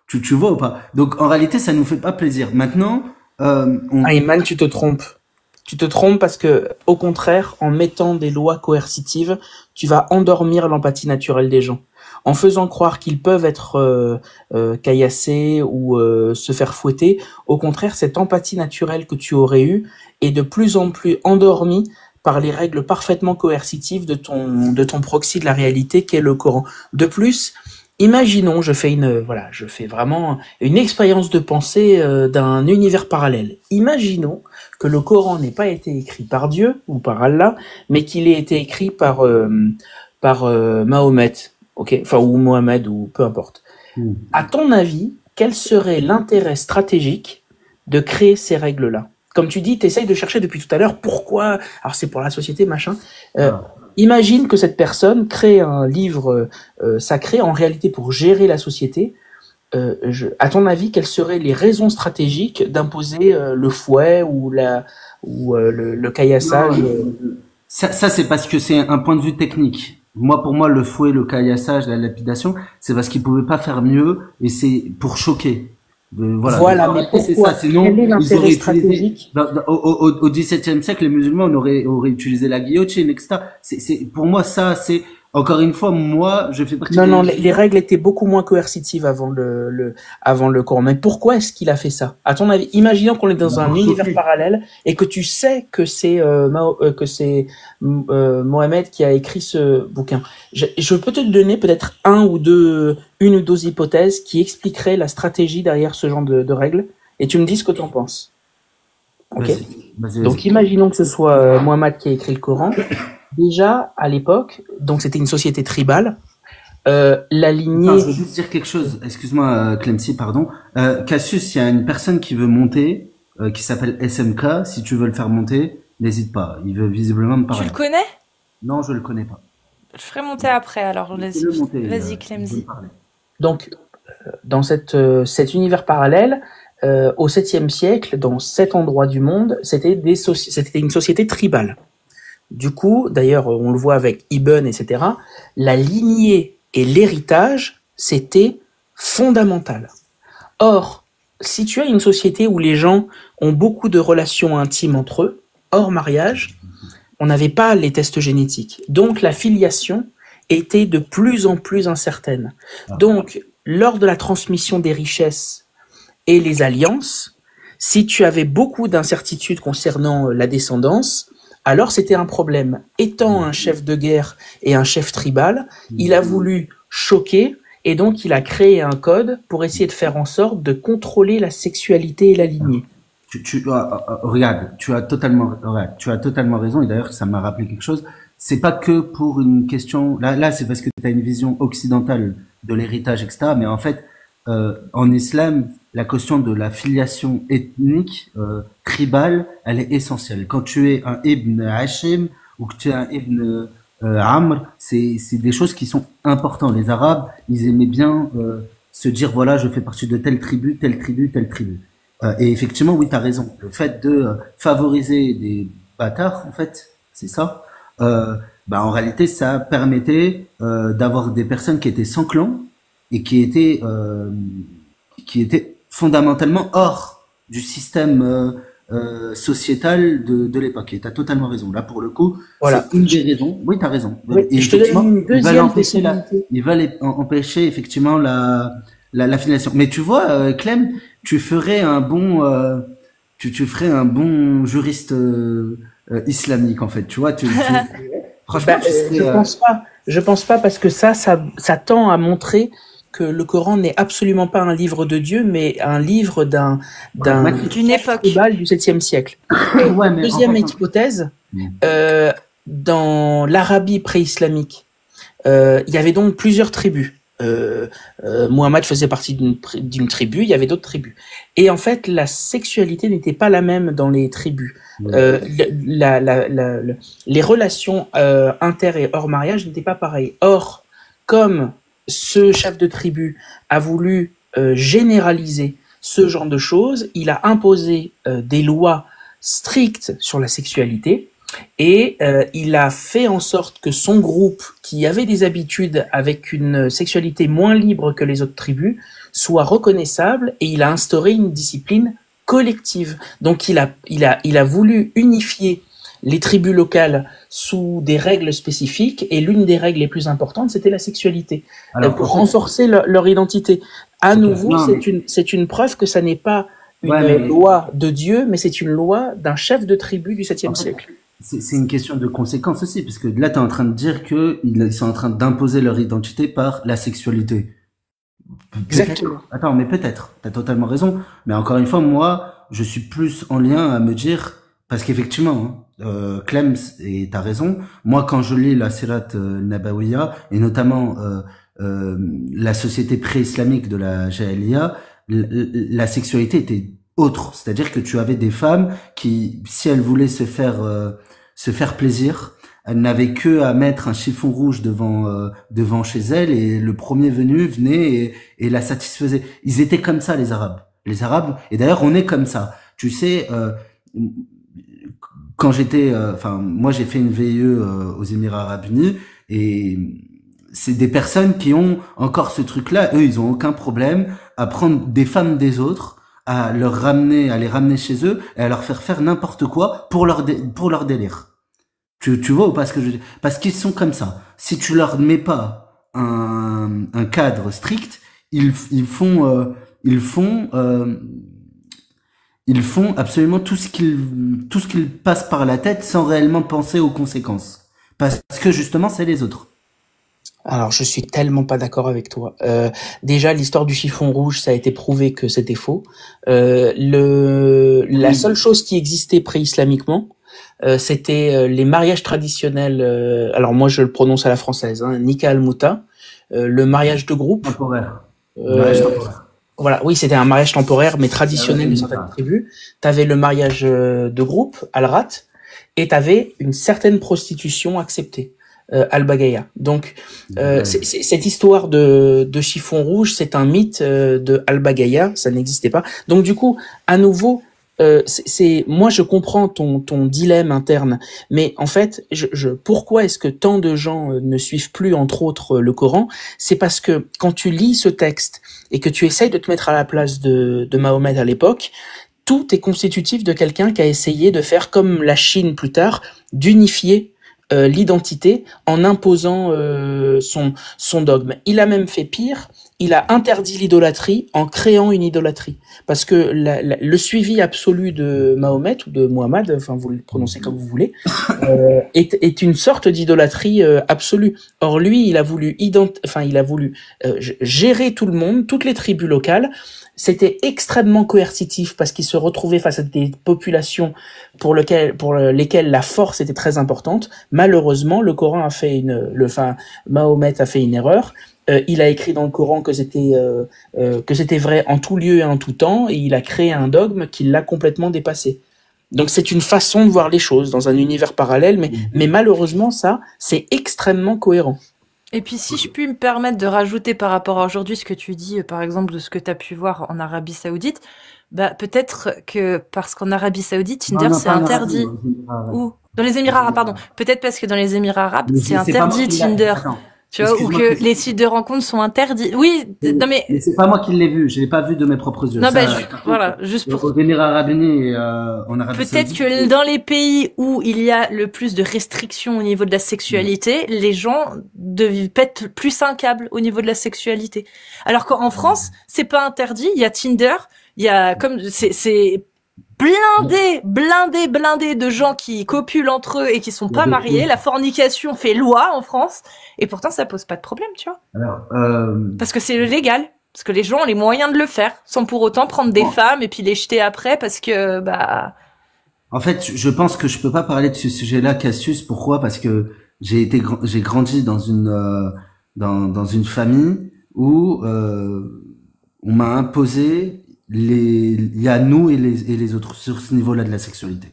Tu vois ou pas? Donc en réalité, ça nous fait pas plaisir. Maintenant, Ayman, tu te trompes. Tu te trompes parce que, au contraire, en mettant des lois coercitives, tu vas endormir l'empathie naturelle des gens. En faisant croire qu'ils peuvent être caillassés ou se faire fouetter, au contraire, cette empathie naturelle que tu aurais eue est de plus en plus endormie par les règles parfaitement coercitives de ton proxy de la réalité qu'est le Coran. De plus, imaginons, je fais vraiment une expérience de pensée d'un univers parallèle. Imaginons que le Coran n'ait pas été écrit par Dieu ou par Allah, mais qu'il ait été écrit par Mahomet, ou Mohamed, ou peu importe. À ton avis, quel serait l'intérêt stratégique de créer ces règles-là? Comme tu dis, tu essayes de chercher depuis tout à l'heure pourquoi. Alors c'est pour la société, machin. Imagine que cette personne crée un livre sacré, en réalité pour gérer la société. À ton avis, quelles seraient les raisons stratégiques d'imposer le fouet ou le caillassage? Ça c'est parce que c'est un point de vue technique. Pour moi, le fouet, le caillassage, la lapidation, c'est parce qu'ils pouvaient pas faire mieux et c'est pour choquer. Voilà, mais pourquoi? C'est ça. Sinon, quel est l'intérêt stratégique? Au XVIIe siècle, les musulmans auraient utilisé la guillotine, etc. Pour moi, ça, c'est encore une fois, moi, je fais partie. Non, les règles étaient beaucoup moins coercitives avant le Coran. Mais pourquoi est-ce qu'il a fait ça? À ton avis, imaginons qu'on est dans un univers parallèle et que tu sais que c'est Mohamed qui a écrit ce bouquin. Je peux te donner peut-être une ou deux hypothèses qui expliqueraient la stratégie derrière ce genre de règles, et tu me dis ce que tu en penses. Ok. Vas-y. Donc imaginons que ce soit Mohamed qui a écrit le Coran. Déjà, à l'époque, donc c'était une société tribale, la lignée... Attends, je veux juste dire quelque chose. Excuse-moi, Clemcy, pardon. Cassius, il y a une personne qui veut monter, qui s'appelle SMK. Si tu veux le faire monter, n'hésite pas. Il veut visiblement me parler. Tu le connais? Non, je le connais pas. Je ferai monter après, alors. Vas-y, Clemzy. Donc, dans cet univers parallèle, au 7e siècle, dans cet endroit du monde, c'était une société tribale. Du coup, d'ailleurs, on le voit avec Ibn, etc., la lignée et l'héritage, c'était fondamental. Or, si tu as une société où les gens ont beaucoup de relations intimes entre eux, hors mariage, on n'avait pas les tests génétiques. Donc, la filiation était de plus en plus incertaine. Donc, lors de la transmission des richesses et les alliances, si tu avais beaucoup d'incertitudes concernant la descendance, alors c'était un problème. Étant un chef de guerre et un chef tribal, il a voulu choquer et donc il a créé un code pour essayer de faire en sorte de contrôler la sexualité et la lignée. Regarde, tu as totalement raison, et d'ailleurs ça m'a rappelé quelque chose. C'est pas que pour une question, là c'est parce que tu as une vision occidentale de l'héritage, etc. Mais en fait, en islam, la question de la filiation ethnique, tribale, elle est essentielle. Quand tu es un Ibn Hashim ou que tu es un Ibn Amr, c'est des choses qui sont importantes. Les Arabes, ils aimaient bien se dire, voilà, je fais partie de telle tribu, telle tribu, telle tribu. Et effectivement, oui, tu as raison. Le fait de favoriser des bâtards, en fait, c'est ça. En réalité, ça permettait d'avoir des personnes qui étaient sans clan et qui étaient fondamentalement hors du système sociétal de l'époque. Et tu as totalement raison. Là, pour le coup, voilà. C'est une des raisons. Oui, tu as raison. Oui, et je te donne une deuxième ils veulent empêcher effectivement la filiation. Mais tu vois, Clem, tu ferais un bon tu ferais un bon juriste islamique en fait, tu vois, franchement je pense pas parce que ça tend à montrer que le Coran n'est absolument pas un livre de Dieu, mais un livre d'une époque tribale du 7e siècle. Deuxième hypothèse, dans l'Arabie pré-islamique, il y avait donc plusieurs tribus. Muhammad faisait partie d'une tribu, il y avait d'autres tribus. Et en fait, la sexualité n'était pas la même dans les tribus. Les relations inter et hors mariage n'étaient pas pareilles. Or, comme ce chef de tribu a voulu généraliser ce genre de choses, il a imposé des lois strictes sur la sexualité. Et il a fait en sorte que son groupe, qui avait des habitudes avec une sexualité moins libre que les autres tribus, soit reconnaissable, et il a instauré une discipline collective. Donc il a voulu unifier les tribus locales sous des règles spécifiques, et l'une des règles les plus importantes, c'était la sexualité, pour renforcer leur identité. À nouveau, c'est une preuve que ça n'est pas une loi de Dieu, mais c'est une loi d'un chef de tribu du 7e siècle. C'est une question de conséquence aussi, parce que là, tu es en train de dire qu'ils sont en train d'imposer leur identité par la sexualité. Exactement. Attends, mais peut-être. Tu as totalement raison. Mais encore une fois, moi, je suis plus en lien à me dire, parce qu'effectivement, Clem, et tu as raison, moi, quand je lis la Sirat Nabawiya, et notamment la société pré-islamique de la Jahiliya, la sexualité était autre, c'est-à-dire que tu avais des femmes qui, si elles voulaient se faire plaisir, elles n'avaient que à mettre un chiffon rouge devant chez elles, et le premier venu venait et la satisfaisait. Ils étaient comme ça, les Arabes, et d'ailleurs on est comme ça. Tu sais, quand j'étais, moi j'ai fait une VIE aux Émirats Arabes Unis, et c'est des personnes qui ont encore ce truc-là. Eux, ils ont aucun problème à prendre des femmes des autres, à les ramener chez eux et à leur faire n'importe quoi pour leur délire. Tu vois ou pas ce que je veux dire? Parce qu'ils sont comme ça. Si tu leur mets pas un cadre strict, ils font absolument tout ce qu'ils passent par la tête sans réellement penser aux conséquences. Parce que justement, c'est les autres. Alors, je suis tellement pas d'accord avec toi. Déjà, l'histoire du chiffon rouge, ça a été prouvé que c'était faux. La seule chose qui existait pré-islamiquement, c'était les mariages traditionnels. Alors moi, je le prononce à la française, Nikah al-Muta, le mariage de groupe. Temporaire. Voilà, oui, c'était un mariage temporaire, mais traditionnel de certaines tribus. T'avais le mariage de groupe, al-Rat, et t'avais une certaine prostitution acceptée. Al-Baghaïa. Donc, cette histoire de chiffon rouge, c'est un mythe de Al-Baghaïa, ça n'existait pas. Donc, du coup, à nouveau, moi, je comprends ton dilemme interne, mais en fait, pourquoi est-ce que tant de gens ne suivent plus, entre autres, le Coran? C'est parce que quand tu lis ce texte et que tu essayes de te mettre à la place de Mahomet à l'époque, tout est constitutif de quelqu'un qui a essayé de faire comme la Chine plus tard, d'unifier l'identité en imposant son dogme. Il a même fait pire, il a interdit l'idolâtrie en créant une idolâtrie. Parce que le suivi absolu de Mahomet ou de Muhammad, enfin vous le prononcez comme vous voulez, est une sorte d'idolâtrie absolue. Or lui, il a voulu gérer tout le monde, toutes les tribus locales. C'était extrêmement coercitif parce qu'il se retrouvait face à des populations pour lesquelles la force était très importante. Malheureusement, le Coran Mahomet a fait une erreur. Il a écrit dans le Coran que c'était vrai en tout lieu et en tout temps, et il a créé un dogme qui l'a complètement dépassé. Donc c'est une façon de voir les choses dans un univers parallèle, mais malheureusement ça, c'est extrêmement cohérent. Et puis si je puis me permettre de rajouter par rapport à aujourd'hui ce que tu dis, par exemple de ce que tu as pu voir en Arabie Saoudite, bah peut-être que parce qu'en Arabie Saoudite, Tinder c'est interdit. Ou dans les Émirats arabes, pardon. Peut-être parce que dans les Émirats arabes, c'est interdit Tinder. Tu vois, ou que les sites de rencontres sont interdits. Oui, non mais c'est pas moi qui l'ai vu, je l'ai pas vu de mes propres yeux. Non, voilà, juste pour aux Émirats arabes unis et en Arabie Saoudite. Peut-être que dans les pays où il y a le plus de restrictions au niveau de la sexualité, les gens pètent plus un câble au niveau de la sexualité. Alors qu'en France, c'est pas interdit, il y a Tinder, il y a c'est blindé de gens qui copulent entre eux et qui sont pas mariés. La fornication fait loi en France et pourtant ça pose pas de problème, tu vois. Alors, parce que c'est le légal, parce que les gens ont les moyens de le faire sans pour autant prendre des femmes et puis les jeter après parce que En fait, je pense que je peux pas parler de ce sujet-là, Cassius. Pourquoi? Parce que j'ai grandi dans une famille où on m'a imposé il y a nous et les autres sur ce niveau-là de la sexualité.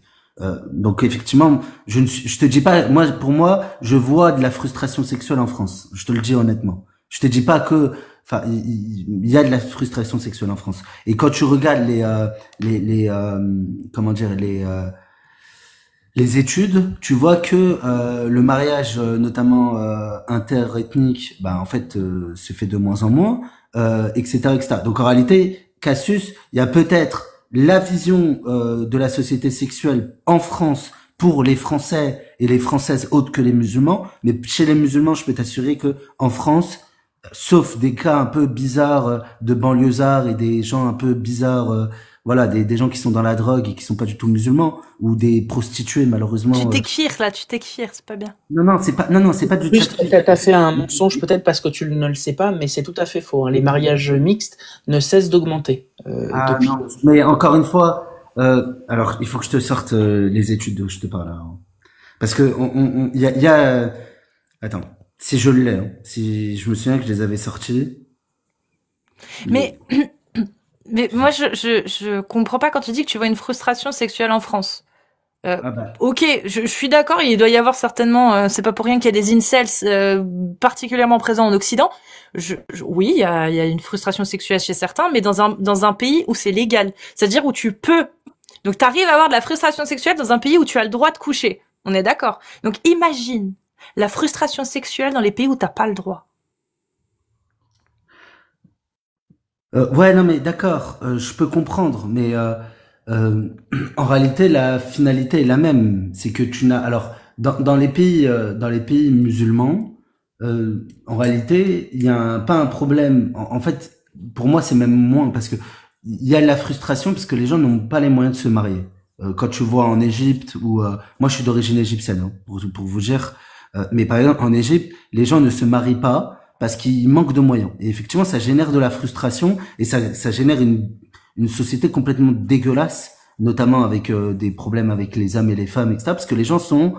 Donc effectivement, je te dis pas, pour moi, je vois de la frustration sexuelle en France. Je te le dis honnêtement. Je te dis pas que, enfin, il y a de la frustration sexuelle en France. Et quand tu regardes les études, tu vois que le mariage, notamment interethnique, en fait, se fait de moins en moins, etc., etc. Donc en réalité, Cassius, il y a peut-être la vision de la société sexuelle en France pour les Français et les Françaises autres que les musulmans, mais chez les musulmans, je peux t'assurer que en France, sauf des cas un peu bizarres de banlieusards et des gens un peu bizarres, voilà, des gens qui sont dans la drogue et qui sont pas du tout musulmans, ou des prostituées malheureusement. Tu t'équires là, c'est pas bien. Non, c'est pas du tout. T'as fait un mensonge peut-être parce que tu ne le sais pas, mais c'est tout à fait faux. Hein. Les mariages mixtes ne cessent d'augmenter. Depuis... non, mais encore une fois, alors il faut que je te sorte les études dont je te parle là, hein. Parce que il y a attends, si je l'ai, hein, si je me souviens que je les avais sortis. Mais moi, je comprends pas quand tu dis que tu vois une frustration sexuelle en France. Ok, je suis d'accord, il doit y avoir certainement, c'est pas pour rien qu'il y a des incels particulièrement présents en Occident. Oui, il y a une frustration sexuelle chez certains, mais dans un pays où c'est légal, c'est-à-dire où tu peux. Donc t'arrives à avoir de la frustration sexuelle dans un pays où tu as le droit de coucher. On est d'accord. Donc imagine la frustration sexuelle dans les pays où t'as pas le droit. Ouais, non, mais d'accord, je peux comprendre, mais en réalité, la finalité est la même. C'est que tu n'as, alors, dans les pays musulmans, en réalité, il y a pas un problème. En fait, pour moi, c'est même moins parce que il y a de la frustration parce que les gens n'ont pas les moyens de se marier. Quand tu vois en Égypte ou moi, je suis d'origine égyptienne, hein, pour vous dire. Mais par exemple, en Égypte, les gens ne se marient pas parce qu'ils manquent de moyens. Et effectivement, ça génère de la frustration et ça génère une société complètement dégueulasse, notamment avec des problèmes avec les hommes et les femmes, etc. Parce que les gens sont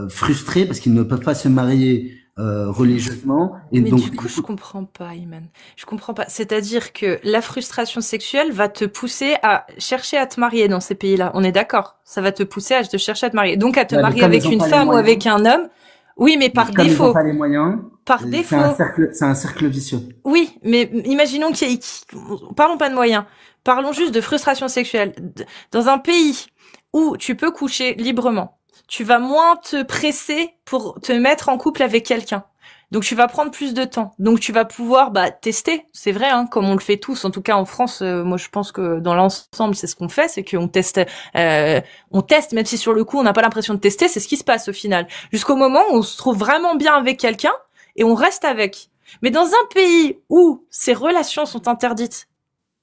frustrés parce qu'ils ne peuvent pas se marier religieusement. Et mais donc, du coup, je comprends pas, Iman. Je comprends pas. C'est-à-dire que la frustration sexuelle va te pousser à chercher à te marier dans ces pays-là. On est d'accord. Ça va te pousser à te chercher à te marier. Donc à te marier avec une femme ou avec un homme Oui, mais par Comme ils n'ont défaut. pas les moyens, Par défaut. c'est un cercle vicieux. Oui, mais imaginons parlons pas de moyens. Parlons juste de frustration sexuelle. Dans un pays où tu peux coucher librement, tu vas moins te presser pour te mettre en couple avec quelqu'un. Donc tu vas prendre plus de temps. Donc tu vas pouvoir tester, c'est vrai, hein, comme on le fait tous. En tout cas en France, moi je pense que dans l'ensemble c'est ce qu'on fait, c'est qu'on teste, même si sur le coup on n'a pas l'impression de tester, c'est ce qui se passe au final. Jusqu'au moment où on se trouve vraiment bien avec quelqu'un et on reste avec. Mais dans un pays où ces relations sont interdites,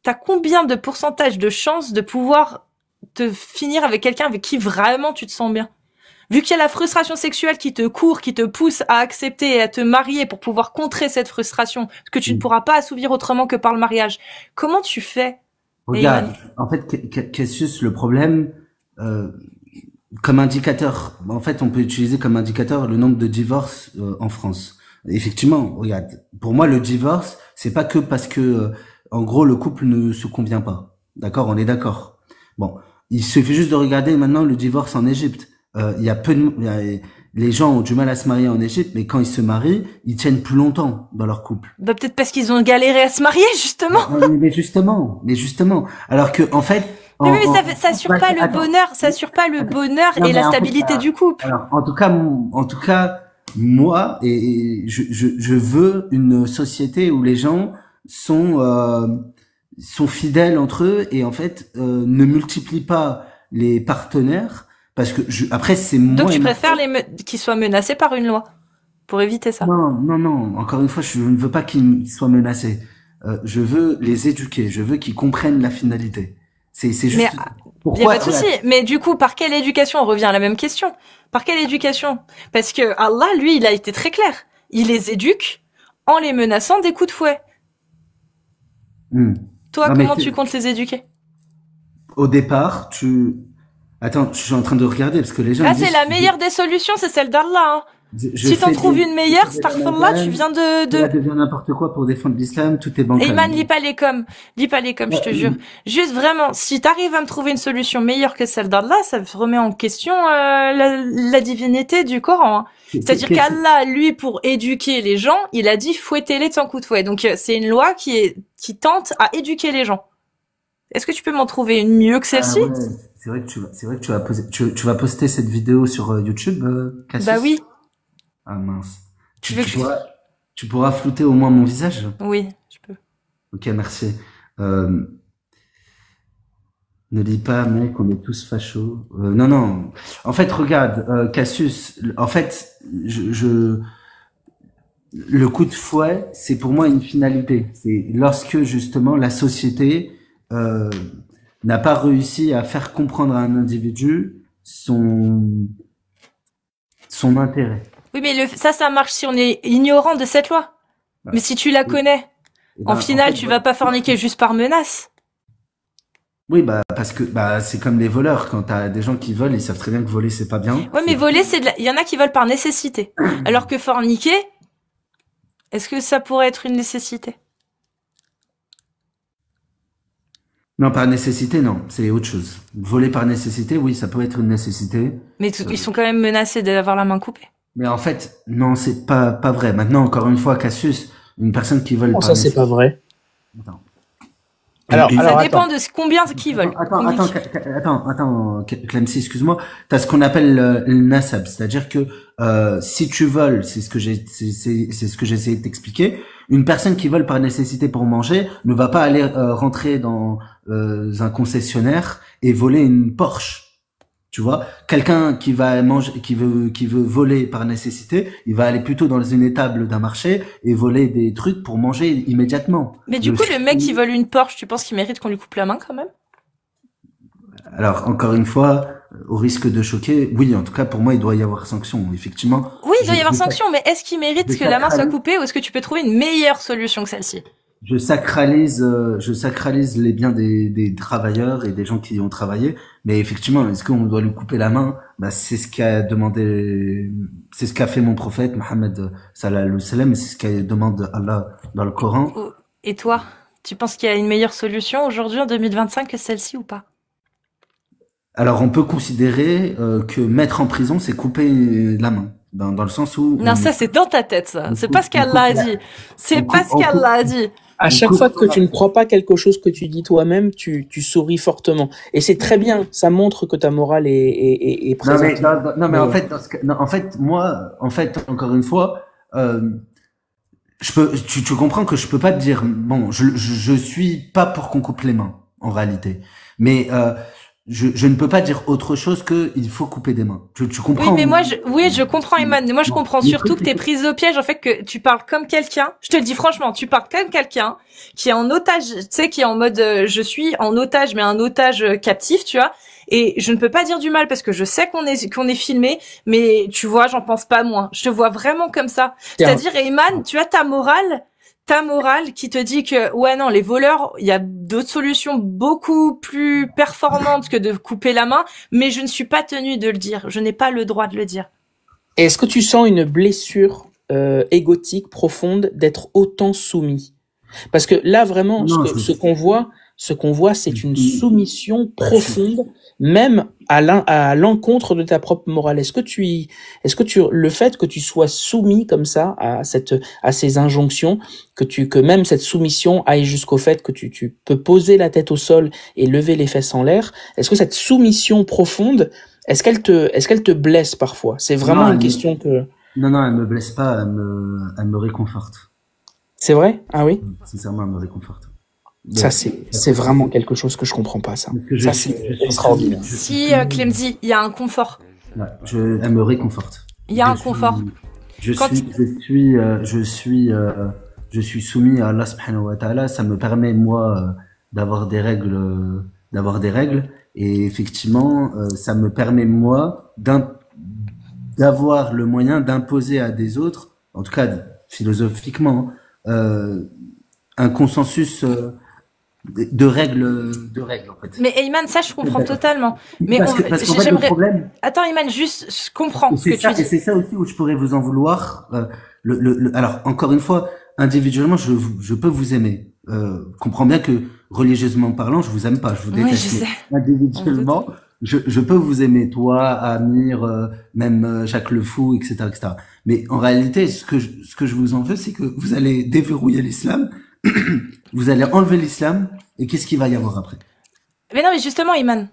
t'as combien de pourcentage de chances de pouvoir te finir avec quelqu'un avec qui vraiment tu te sens bien? Vu qu'il y a la frustration sexuelle qui te court, qui te pousse à accepter et à te marier pour pouvoir contrer cette frustration, ce que tu ne pourras pas assouvir autrement que par le mariage, comment tu fais? Regarde, en fait, Cassius, le problème, comme indicateur, en fait, on peut utiliser comme indicateur le nombre de divorces en France. Effectivement, regarde, pour moi, le divorce, c'est pas que parce que, en gros, le couple ne se convient pas. D'accord, on est d'accord. Bon, il suffit juste de regarder maintenant le divorce en Égypte. Il y a les gens ont du mal à se marier en Égypte, mais quand ils se marient, ils tiennent plus longtemps dans leur couple. Peut-être parce qu'ils ont galéré à se marier, justement. Mais justement. Alors que, en fait, mais ça assure pas le bonheur, ça assure pas le bonheur et la stabilité du couple. Alors, en tout cas, moi, et je veux une société où les gens sont fidèles entre eux et en fait ne multiplient pas les partenaires. Parce que après c'est moi. Donc tu préfères qu'ils soient menacés par une loi pour éviter ça? Non. Encore une fois, je ne veux pas qu'ils soient menacés. Je veux les éduquer. Je veux qu'ils comprennent la finalité. C'est juste. Mais il y a pas de souci. Mais du coup, par quelle éducation? On revient à la même question. Par quelle éducation? Parce que Allah, lui, il a été très clair. Il les éduque en les menaçant des coups de fouet. Toi, comment tu comptes les éduquer? Au départ, Attends, je suis en train de regarder parce que les gens. Ah, c'est la meilleure des solutions, c'est celle d'Allah. Hein. Si t'en trouves une meilleure, astaghfirullah, tu viens de devient n'importe quoi pour défendre l'islam, tout est bancal. Eyman, lis pas les coms, je te jure. Juste vraiment, si t'arrives à me trouver une solution meilleure que celle d'Allah, ça remet en question la divinité du Coran. Hein. C'est-à-dire qu'Allah, lui, pour éduquer les gens, il a dit fouettez-les de son coup de fouet. Donc c'est une loi qui tente à éduquer les gens. Est-ce que tu peux m'en trouver une mieux que celle-ci? Ouais. C'est vrai que tu vas poster cette vidéo sur YouTube, Cassius? Bah oui. Ah mince. Tu pourras flouter au moins mon visage? Oui, je peux. Ok, merci. Ne lis pas, mec, on est tous fachos. Non. En fait, regarde, Cassius, en fait, le coup de fouet, c'est pour moi une finalité. C'est lorsque, justement, la société, n'a pas réussi à faire comprendre à un individu son intérêt. Oui, mais ça marche si on est ignorant de cette loi. Ouais. Mais si tu la connais, en fait, tu vas pas forniquer juste par menace. Oui, parce que c'est comme les voleurs. Quand t'as des gens qui volent, ils savent très bien que voler c'est pas bien. Ouais, mais voler il y en a qui volent par nécessité. Alors que forniquer, est-ce que ça pourrait être une nécessité? Non, par nécessité, non. C'est autre chose. Voler par nécessité, oui, ça peut être une nécessité. Mais ils sont quand même menacés d'avoir la main coupée. Mais en fait, non, c'est pas vrai. Maintenant, encore une fois, Cassius, une personne qui vole par nécessité. Ça, c'est pas vrai. Attends. Alors, ça dépend de combien qui veulent. Attends, Clemcy, excuse-moi. T'as ce qu'on appelle le nasab, c'est-à-dire que si tu voles, c'est ce que j'ai essayé de t'expliquer. Une personne qui vole par nécessité pour manger ne va pas aller rentrer dans un concessionnaire et voler une Porsche. Tu vois, quelqu'un qui va manger, qui veut voler par nécessité, il va aller plutôt dans une étable d'un marché et voler des trucs pour manger immédiatement. Mais du coup, le mec qui vole une Porsche, tu penses qu'il mérite qu'on lui coupe la main quand même? Alors, encore une fois, au risque de choquer, oui, en tout cas, pour moi, il doit y avoir sanction, effectivement. Oui, il doit y avoir sanction, mais est-ce qu'il mérite que la main soit coupée ou est-ce que tu peux trouver une meilleure solution que celle-ci? Je sacralise les biens des travailleurs et des gens qui ont travaillé, mais effectivement, est-ce qu'on doit lui couper la main? C'est ce qu'a demandé, c'est ce qu'a fait mon prophète Mohammed sallallahu alayhi wa sallam, et c'est ce qu'a demandé Allah dans le Coran. Et toi, tu penses qu'il y a une meilleure solution aujourd'hui en 2025 que celle-ci ou pas? Alors, on peut considérer que mettre en prison, c'est couper la main. dans le sens où non, ça c'est dans ta tête, ça. C'est pas ce qu'Allah a dit. C'est pas ce qu'Allah a dit. À chaque fois que tu ne crois pas quelque chose que tu dis toi-même, tu souris fortement. Et c'est très bien. Ça montre que ta morale est présente. Non, mais en fait, moi, encore une fois, tu comprends que je peux pas te dire, bon, je suis pas pour qu'on coupe les mains, en réalité. Mais, je ne peux pas dire autre chose que il faut couper des mains. Tu comprends? Oui, mais je comprends, Iman. Mais moi, je comprends surtout que t'es prise au piège, en fait, que tu parles comme quelqu'un. Je te le dis franchement, tu parles comme quelqu'un qui est en otage, tu sais, qui est en mode, je suis en otage, mais un otage captif, tu vois. Et je ne peux pas dire du mal parce que je sais qu'on est filmé, mais tu vois, j'en pense pas moins. Je te vois vraiment comme ça. C'est-à-dire, Iman, tu as ta morale qui te dit que ouais non, les voleurs, il y a d'autres solutions beaucoup plus performantes que de couper la main, mais je ne suis pas tenue de le dire, je n'ai pas le droit de le dire. Est-ce que tu sens une blessure égotique profonde d'être autant soumis? Parce que là vraiment, ce qu'on voit, c'est une soumission profonde, même à l'encontre de ta propre morale. Est-ce que le fait que tu sois soumis comme ça à ces injonctions, que même cette soumission aille jusqu'au fait que tu peux poser la tête au sol et lever les fesses en l'air, est-ce que cette soumission profonde, est-ce qu'elle te blesse parfois? C'est vraiment une question que... Non, elle me blesse pas, elle me réconforte. C'est vrai? Ah oui? Sincèrement, elle me réconforte. Ça, c'est vraiment quelque chose que je comprends pas, ça. Ça, c'est extraordinaire. Si, Clemzy, il y a un confort. Ouais, elle me réconforte. Il y a un confort. Je suis soumis à Allah subhanahu wa ta'ala. Ça me permet, moi, d'avoir des règles. Et effectivement, ça me permet, moi, d'avoir le moyen d'imposer à des autres, en tout cas, philosophiquement, un consensus, de règles en fait. Mais Ayman, ça je comprends totalement. Mais parce qu'en fait, le problème... Attends Ayman, juste je comprends ce que tu dis. Et c'est ça aussi où je pourrais vous en vouloir. Alors encore une fois, individuellement, je peux vous aimer. Comprends bien que religieusement parlant, je vous aime pas, je vous déteste. Oui, je sais. Individuellement, je peux vous aimer, toi, Amir, même Jacques Le Fou, etc., etc. Mais en réalité, ce que je vous en veux, c'est que vous allez déverrouiller l'islam. Vous allez enlever l'islam et qu'est-ce qu'il va y avoir après? Mais non, mais justement, Iman.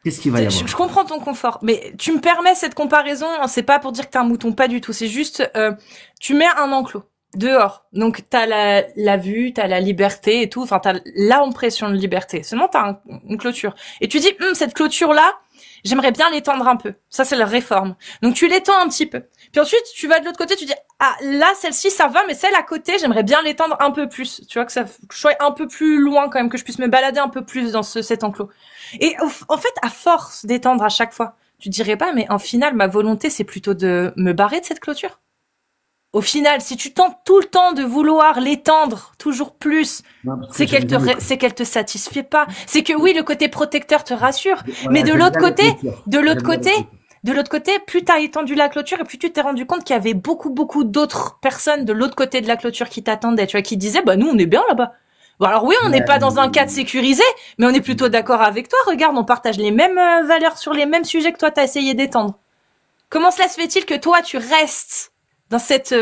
Qu'est-ce qu'il va y avoir? Je comprends ton confort, mais tu me permets cette comparaison, c'est pas pour dire que t'es un mouton, pas du tout. C'est juste, tu mets un enclos dehors, donc t'as la vue, t'as la liberté et tout, enfin t'as l'impression de liberté. Seulement t'as une clôture et tu dis, cette clôture là, j'aimerais bien l'étendre un peu. Ça c'est la réforme. Donc tu l'étends un petit peu. Puis ensuite tu vas de l'autre côté, tu dis ah là celle-ci ça va, mais celle à côté j'aimerais bien l'étendre un peu plus. Tu vois que je sois un peu plus loin quand même, que je puisse me balader un peu plus dans cet enclos. Et en fait à force d'étendre à chaque fois, tu dirais pas mais en final ma volonté c'est plutôt de me barrer de cette clôture. Au final, si tu tentes tout le temps de vouloir l'étendre toujours plus, c'est qu'elle te satisfait pas. C'est que oui, le côté protecteur te rassure, mais de l'autre côté, plus t'as étendu la clôture et plus tu t'es rendu compte qu'il y avait beaucoup d'autres personnes de l'autre côté de la clôture qui t'attendaient, tu vois, qui disaient, nous, on est bien là-bas. Bon, alors oui, on n'est pas dans un cadre sécurisé, mais on est plutôt d'accord avec toi. Regarde, on partage les mêmes valeurs sur les mêmes sujets que toi, t'as essayé d'étendre. Comment cela se fait-il que toi, tu restes dans cette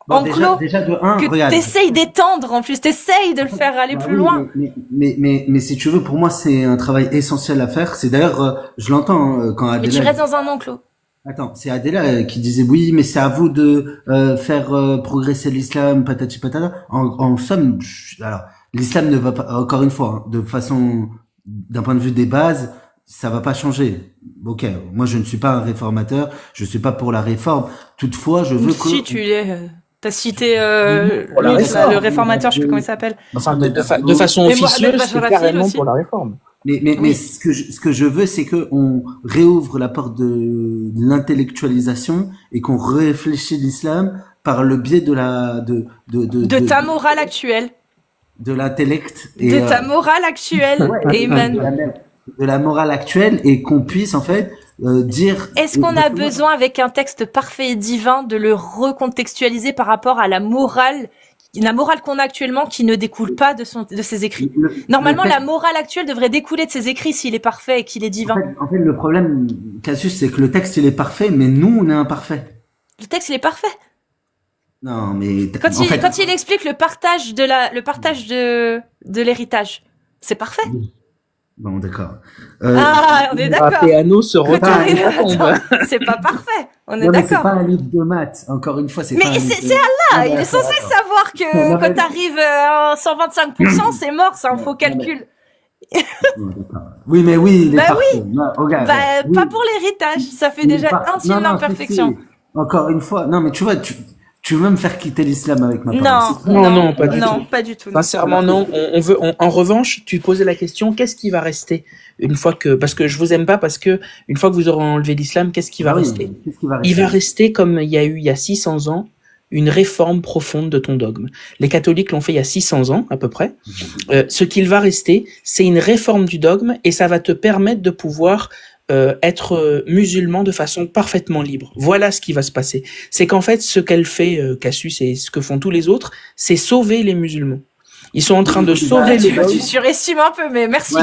enclos déjà de un, que t'essayes d'étendre en plus, t'essayes de le faire aller plus loin. Mais si tu veux, pour moi, c'est un travail essentiel à faire. C'est d'ailleurs, je l'entends quand Adela... Mais tu restes dans un enclos. Attends, c'est Adela qui disait oui, mais c'est à vous de faire progresser l'islam, patati patata. En somme, alors l'islam ne va pas, encore une fois, de façon, d'un point de vue des bases, ça va pas changer. Ok, moi je ne suis pas un réformateur, je suis pas pour la réforme. Toutefois, je veux que... Si tu l'es, t'as cité le réformateur, je sais plus comment il s'appelle. Enfin, de façon officieuse, c'est carrément pour la réforme. Mais ce que je veux, c'est que on réouvre la porte de l'intellectualisation et qu'on réfléchit l'islam par le biais de ta morale actuelle. De l'intellect. De ta morale actuelle, Ayman. De la morale actuelle et qu'on puisse en fait dire... Est-ce qu'on a besoin avec un texte parfait et divin de le recontextualiser par rapport à la morale la morale qu'on a actuellement qui ne découle pas de ses écrits. Normalement, la morale actuelle devrait découler de ses écrits s'il est parfait et qu'il est divin. En fait, le problème, Cassius, c'est que le texte, il est parfait, mais nous, on est imparfait. Le texte, il est parfait. Non, mais quand il explique le partage de l'héritage, c'est parfait. Bon, d'accord. On est d'accord. Péano se retourne. C'est pas parfait. On est non, mais d'accord. c'est pas un livre de maths. Encore une fois, c'est pas un livre. Mais c'est Allah. Il est censé savoir que quand t'arrives à 125%, c'est mort. C'est un faux calcul. Oui, mais oui, il est parfait. Oui. Non, regarde, oui. Pas pour l'héritage. Ça fait déjà un signe d'imperfection. Encore une fois. Non, mais tu vois, tu veux me faire quitter l'islam avec ma parole? Non, pas du tout. Non, pas du tout. Sincèrement, non. En revanche, tu posais la question, qu'est-ce qui va rester une fois que, parce que je vous aime pas, parce que une fois que vous aurez enlevé l'islam, qu'est-ce qui va rester? Il va rester comme il y a eu il y a 600 ans, une réforme profonde de ton dogme. Les catholiques l'ont fait il y a 600 ans, à peu près. Ce qu'il va rester, c'est une réforme du dogme et ça va te permettre de pouvoir être musulman de façon parfaitement libre. Voilà ce qui va se passer. C'est qu'en fait, ce qu'elle fait, Cassius, et ce que font tous les autres, c'est sauver les musulmans. Ils sont en train de sauver les dogmes. Tu surestimes un peu, mais merci.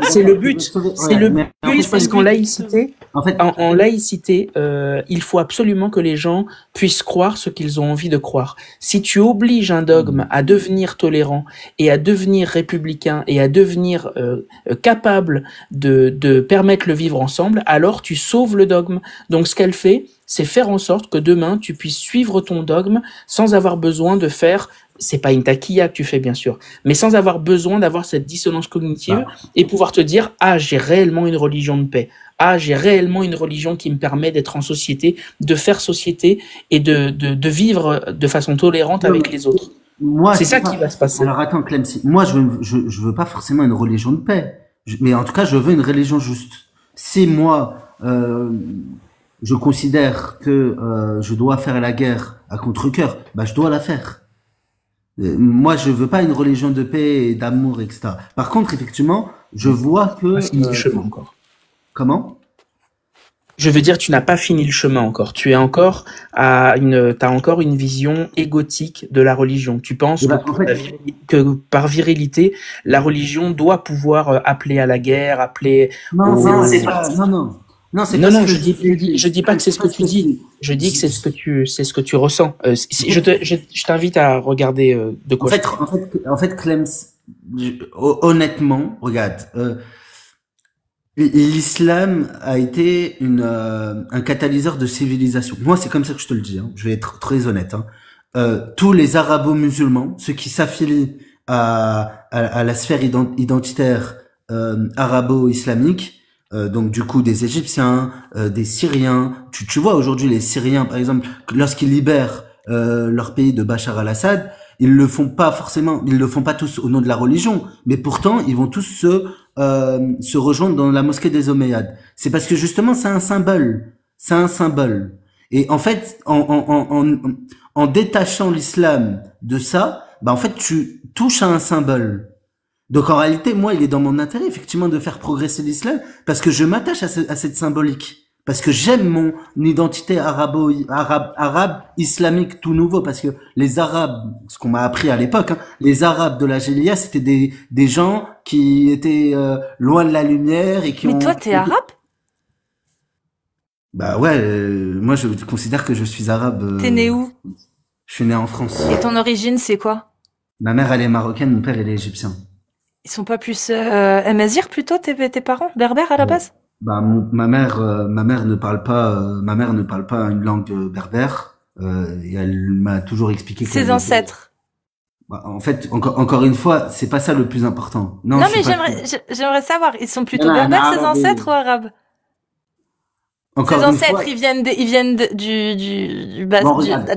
C'est le but. C'est le but parce qu'en laïcité, en laïcité, il faut absolument que les gens puissent croire ce qu'ils ont envie de croire. Si tu obliges un dogme à devenir tolérant et à devenir républicain et à devenir capable de permettre le vivre ensemble, alors tu sauves le dogme. Donc ce qu'elle fait, c'est faire en sorte que demain tu puisses suivre ton dogme sans avoir besoin de faire, c'est pas une taquilla que tu fais bien sûr, mais sans avoir besoin d'avoir cette dissonance cognitive et pouvoir te dire j'ai réellement une religion de paix, j'ai réellement une religion qui me permet d'être en société, de faire société et de vivre de façon tolérante avec les autres. C'est ça qui va se passer. Alors attends Clem, moi je veux pas forcément une religion de paix, mais en tout cas je veux une religion juste. Si moi je considère que je dois faire la guerre à contre-cœur, je dois la faire. Moi, je veux pas une religion de paix et d'amour, etc. Par contre, effectivement, je vois que... fini le chemin encore. Comment? Je veux dire, tu n'as pas fini le chemin encore. Tu es encore t'as encore une vision égotique de la religion. Tu penses que par virilité, la religion doit pouvoir appeler à la guerre, appeler... Non, je dis pas que c'est ce que tu dis. Je dis que c'est ce que tu ressens. Je t'invite à regarder de quoi. En fait, Clem, honnêtement, regarde, l'islam a été un catalyseur de civilisation. Moi, c'est comme ça que je te le dis. Hein. Je vais être très honnête. Hein. Tous les arabo-musulmans, ceux qui s'affilient à la sphère identitaire arabo-islamique. Donc du coup des Égyptiens, des Syriens. Tu vois aujourd'hui les Syriens par exemple, lorsqu'ils libèrent leur pays de Bachar al-Assad, ils le font pas tous au nom de la religion, mais pourtant ils vont tous se rejoindre dans la mosquée des Omeyyades. C'est parce que justement c'est un symbole. Et en fait en détachant l'islam de ça, en fait tu touches à un symbole. Donc en réalité, moi, il est dans mon intérêt effectivement de faire progresser l'islam parce que je m'attache à cette symbolique, parce que j'aime mon identité arabe islamique tout nouveau, parce que les Arabes, ce qu'on m'a appris à l'époque, les Arabes de la Jahiliya, c'était des gens qui étaient loin de la lumière et qui Mais toi, t'es arabe? Ouais, moi je considère que je suis arabe. T'es né où? Je suis né en France. Et ton origine, c'est quoi? Ma mère, elle est marocaine, mon père, il est égyptien. Ils sont pas plus amazigh plutôt tes parents, berbères à la base? Ma mère ne parle pas une langue berbère et elle m'a toujours expliqué que ses ancêtres. En fait, encore une fois, c'est pas ça le plus important. Non mais j'aimerais savoir, ils sont plutôt berbères ses ancêtres ou arabes? Ses ancêtres, ils viennent de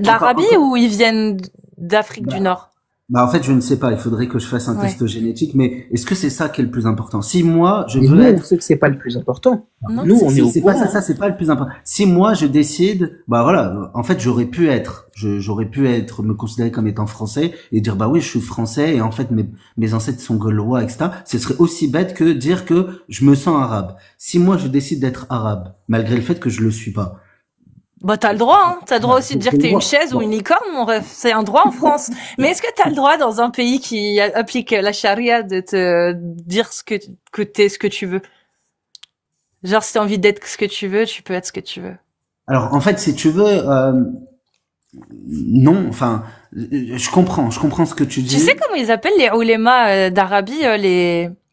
l'Arabie ou ils viennent d'Afrique du Nord? En fait, je ne sais pas. Il faudrait que je fasse un test génétique. Mais est-ce que c'est ça qui est le plus important? Si moi, on sait que c'est pas le plus important. Nous, on est au courant. Ça, c'est pas le plus important. Si moi, je décide, voilà. En fait, j'aurais pu me considérer comme étant français et dire, oui, je suis français et en fait, mes ancêtres sont gaulois, etc. Ce serait aussi bête que dire que je me sens arabe. Si moi, je décide d'être arabe, malgré le fait que je le suis pas, Bah, t'as le droit, hein. T'as le droit aussi de dire que t'es une chaise ou une licorne, mon ref. C'est un droit en France. Mais est-ce que t'as le droit, dans un pays qui applique la charia, de te dire que t'es ce que tu veux? Genre, si t'as envie d'être ce que tu veux, tu peux être ce que tu veux. Alors, en fait, si tu veux, non, enfin, je comprends ce que tu dis. Tu sais comment ils appellent les oulémas d'Arabie,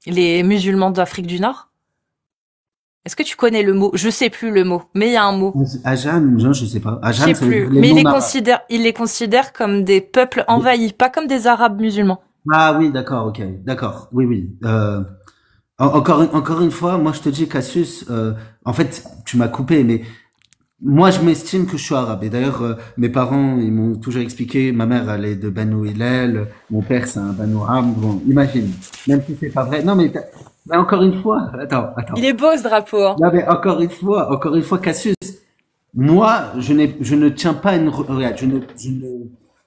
les musulmans d'Afrique du Nord? Est-ce que tu connais le mot? Je sais plus le mot, mais il y a un mot. Ajam, non, je sais pas. Ajam, je sais plus. Mais il les considère comme des peuples envahis, pas comme des Arabes musulmans. Ah oui, d'accord, ok, d'accord. Oui, oui. Encore une fois, moi je te dis, Cassius, en fait, tu m'as coupé, mais moi je m'estime que je suis arabe. Et d'ailleurs, mes parents, ils m'ont toujours expliqué, ma mère elle est de Banu Hillel, mon père c'est un Banu Amr. Bon, imagine, même si c'est pas vrai. Non, mais encore une fois, attends. Il est beau ce drapeau. Hein. Non, mais encore une fois, Cassius, moi, je ne tiens pas une, regarde,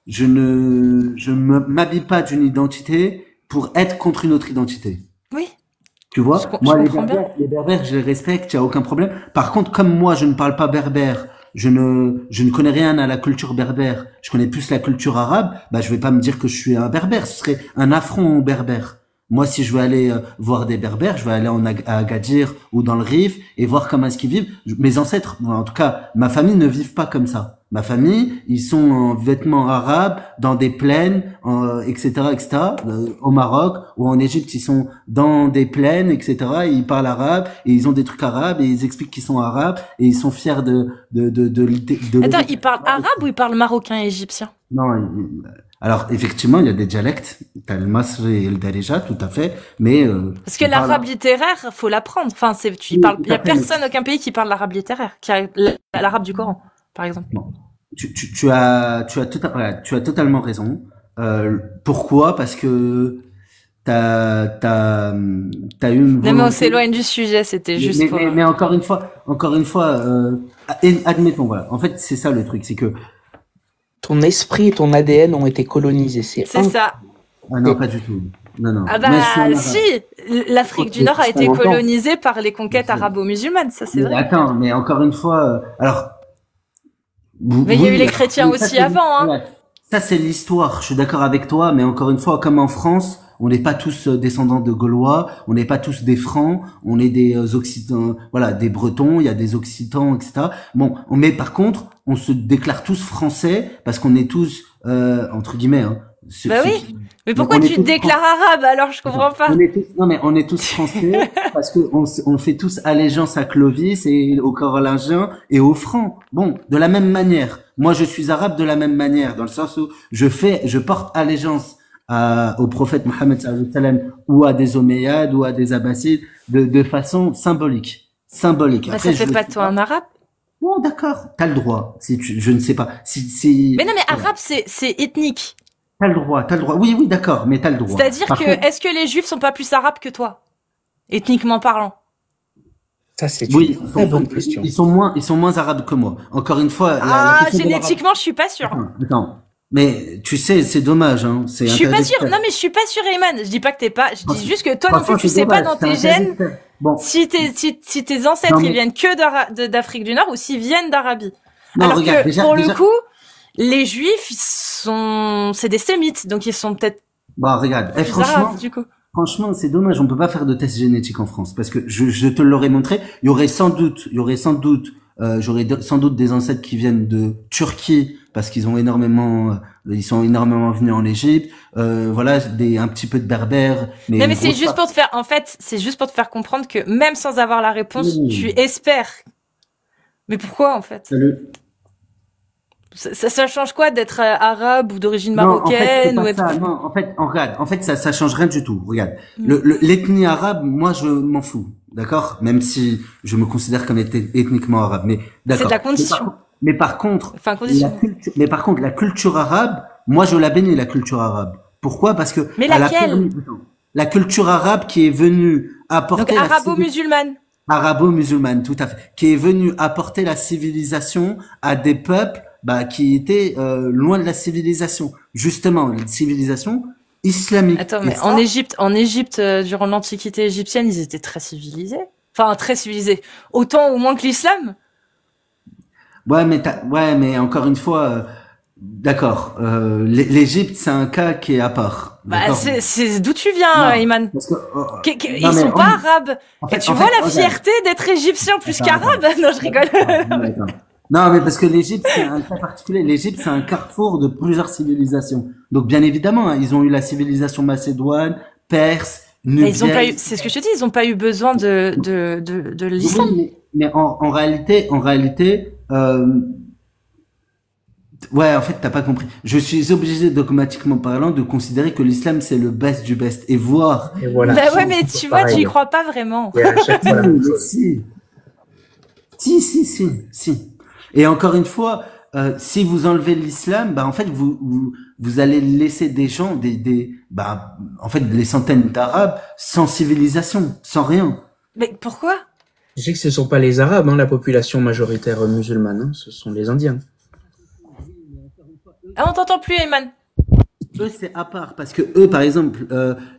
je m'habille pas d'une identité pour être contre une autre identité. Oui. Tu vois, moi, les berbères, je les respecte, il n'y a aucun problème. Par contre, comme moi, je ne parle pas berbère, je ne connais rien à la culture berbère, je connais plus la culture arabe, bah, je vais pas me dire que je suis un berbère, ce serait un affront aux berbères. Moi, si je veux aller voir des berbères, je vais aller à Agadir ou dans le Rif et voir comment est-ce qu'ils vivent. Mes ancêtres, en tout cas, ma famille ne vivent pas comme ça. Ma famille, ils sont en vêtements arabes, dans des plaines, etc., au Maroc ou en Égypte, ils sont dans des plaines, etc. Et ils parlent arabe et ils ont des trucs arabes et ils expliquent qu'ils sont arabes et ils sont fiers de Attends, ils parlent arabe ou ils parlent marocain et égyptien? Non. Alors, effectivement, il y a des dialectes. T'as le Masri et le Darija, tout à fait, mais... Parce que l'arabe littéraire, faut l'apprendre. Enfin, il y a personne, aucun pays qui parle l'arabe littéraire, qui a l'arabe du Coran, par exemple. Bon. Tu as totalement raison. Pourquoi? Parce que t'as eu une volonté... Non, mais on s'éloigne du sujet, c'était juste pour... Mais encore une fois, admettons, voilà. En fait, c'est ça le truc, c'est que ton esprit et ton ADN ont été colonisés. C'est ça. Ah non, pas du tout. Non. Ah bah si, l'Afrique du Nord a été colonisée par les conquêtes arabo-musulmanes, ça c'est vrai. Attends, mais encore une fois, alors... Mais il y a eu les chrétiens aussi avant, hein. Ça c'est l'histoire, je suis d'accord avec toi, mais encore une fois, comme en France, on n'est pas tous descendants de Gaulois, on n'est pas tous des Francs, on est des Occitans, voilà, des Bretons, il y a des Occitans, etc. Bon, mais par contre, on se déclare tous français parce qu'on est tous, entre guillemets, hein. Bah oui. Mais pourquoi tu te déclares arabe alors? Je comprends pas. On est tous français parce que on fait tous allégeance à Clovis et aux Carolingiens et aux Francs. Bon, de la même manière. Moi, je suis arabe de la même manière, dans le sens où je porte allégeance au prophète Mohammed sallallahu alayhi wa sallam ou à des Omeyyades ou à des Abbassides de façon symbolique. Bah, ça fait pas de toi un arabe? Bon, d'accord. T'as le droit. Je ne sais pas. Mais non, mais arabe, c'est ethnique. T'as le droit. Oui, d'accord, mais t'as le droit. C'est-à-dire est-ce que les juifs sont pas plus arabes que toi? Ethniquement parlant. Ça, c'est une très bonne question. Ils sont moins arabes que moi. Encore une fois. Génétiquement, je suis pas sûre. Attends. Mais, tu sais, c'est dommage, hein. Je suis pas sûre. Non, mais je suis pas sûre, Ayman. Je dis pas que t'es pas, je dis juste que toi non plus, tu sais pas dans tes gènes. Bon. Si tes ancêtres, ils viennent que d'Afrique du Nord ou s'ils viennent d'Arabie. Alors que, pour le coup, les juifs, c'est des sémites, donc ils sont peut-être... Bah, regarde, franchement, c'est dommage, on peut pas faire de test génétique en France, parce que je te l'aurais montré, j'aurais sans doute des ancêtres qui viennent de Turquie, parce qu'ils sont énormément venus en Égypte, voilà, un petit peu de berbères. Non, mais c'est juste pour te faire comprendre que même sans avoir la réponse, tu espères. Mais pourquoi, en fait? Ça change quoi d'être arabe ou d'origine marocaine? En fait, ça change rien du tout. Regarde, l'ethnie arabe, moi, je m'en fous, d'accord? Même si je me considère comme ethniquement arabe, mais d'accord. C'est de la condition. Mais par contre, la culture arabe, moi, je la bénis, la culture arabe. Pourquoi? Parce que mais laquelle? La culture arabe qui est venue apporter donc arabo-musulmane. Arabo-musulmane, tout à fait, qui est venue apporter la civilisation à des peuples qui étaient loin de la civilisation. Justement, la civilisation islamique. Attends, mais en Égypte, durant l'Antiquité égyptienne, ils étaient très civilisés. Enfin, très civilisés. Autant ou moins que l'islam. Ouais, mais encore une fois, d'accord. L'Égypte, c'est un cas qui est à part. Bah, c'est d'où tu viens, Iman. Parce que, Ils sont pas arabes. Et tu vois la fierté d'être égyptien plus qu'arabe? Non, je rigole. Non, mais parce que l'Égypte, c'est un cas particulier. L'Égypte, c'est un carrefour de plusieurs civilisations. Donc, bien évidemment, hein, ils ont eu la civilisation macédoine, perse, nubienne. C'est ce que je te dis, ils ont pas eu besoin de l'islam. Oui, mais en réalité, ouais, en fait, t'as pas compris. Je suis obligé, dogmatiquement parlant, de considérer que l'islam, c'est le best du best. Et voir. Et voilà. Bah ouais, mais tu vois, tu y crois pas vraiment. Et à chaque fois, la même chose. Si. Et encore une fois, si vous enlevez l'islam, bah en fait vous allez laisser des gens, en fait des centaines d'Arabes sans civilisation, sans rien. Mais pourquoi? Je sais que ce sont pas les Arabes, hein, la population majoritaire musulmane, hein, ce sont les Indiens. Ah, on t'entend plus, Ayman. Eux c'est à part parce que eux par exemple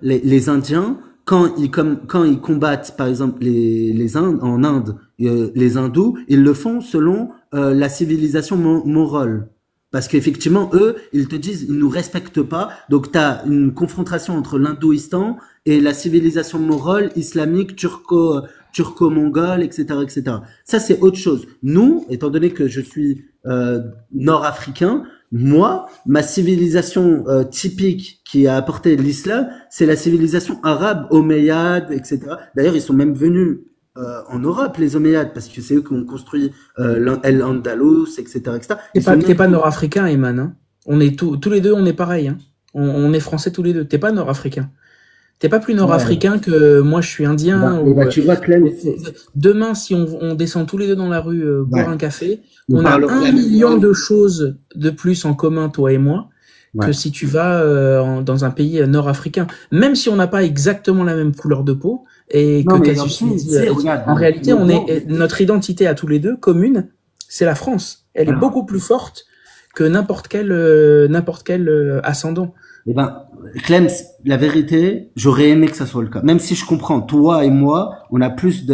les Indiens quand ils combattent par exemple les Indes en Inde les hindous, ils le font selon la civilisation mongole. Parce qu'effectivement, eux, ils te disent, ils nous respectent pas. Donc, tu as une confrontation entre l'hindouistan et la civilisation mongole, islamique, turco-mongole, etc., etc. Ça, c'est autre chose. Nous, étant donné que je suis nord-africain, moi, ma civilisation typique qui a apporté l'islam, c'est la civilisation arabe, omeyyade, etc. D'ailleurs, ils sont même venus en Europe, les Omeyyades, parce que c'est eux qui ont construit El Andalus, etc., etc. T'es pas nord-africain, Ayman, hein. On est tous les deux, on est pareil, hein. On est français tous les deux. T'es pas nord-africain. T'es pas plus nord-africain que moi, je suis indien. Tu vois, Clem, demain, si on descend tous les deux dans la rue boire un café, on a 1 million de choses de plus en commun, toi et moi, que si tu vas dans un pays nord-africain. Même si on n'a pas exactement la même couleur de peau, et non, que en réalité, notre identité à tous les deux commune, c'est la France. Elle est beaucoup plus forte que n'importe quel ascendant. Eh ben, Clem, la vérité, j'aurais aimé que ça soit le cas. Même si je comprends, toi et moi, on a plus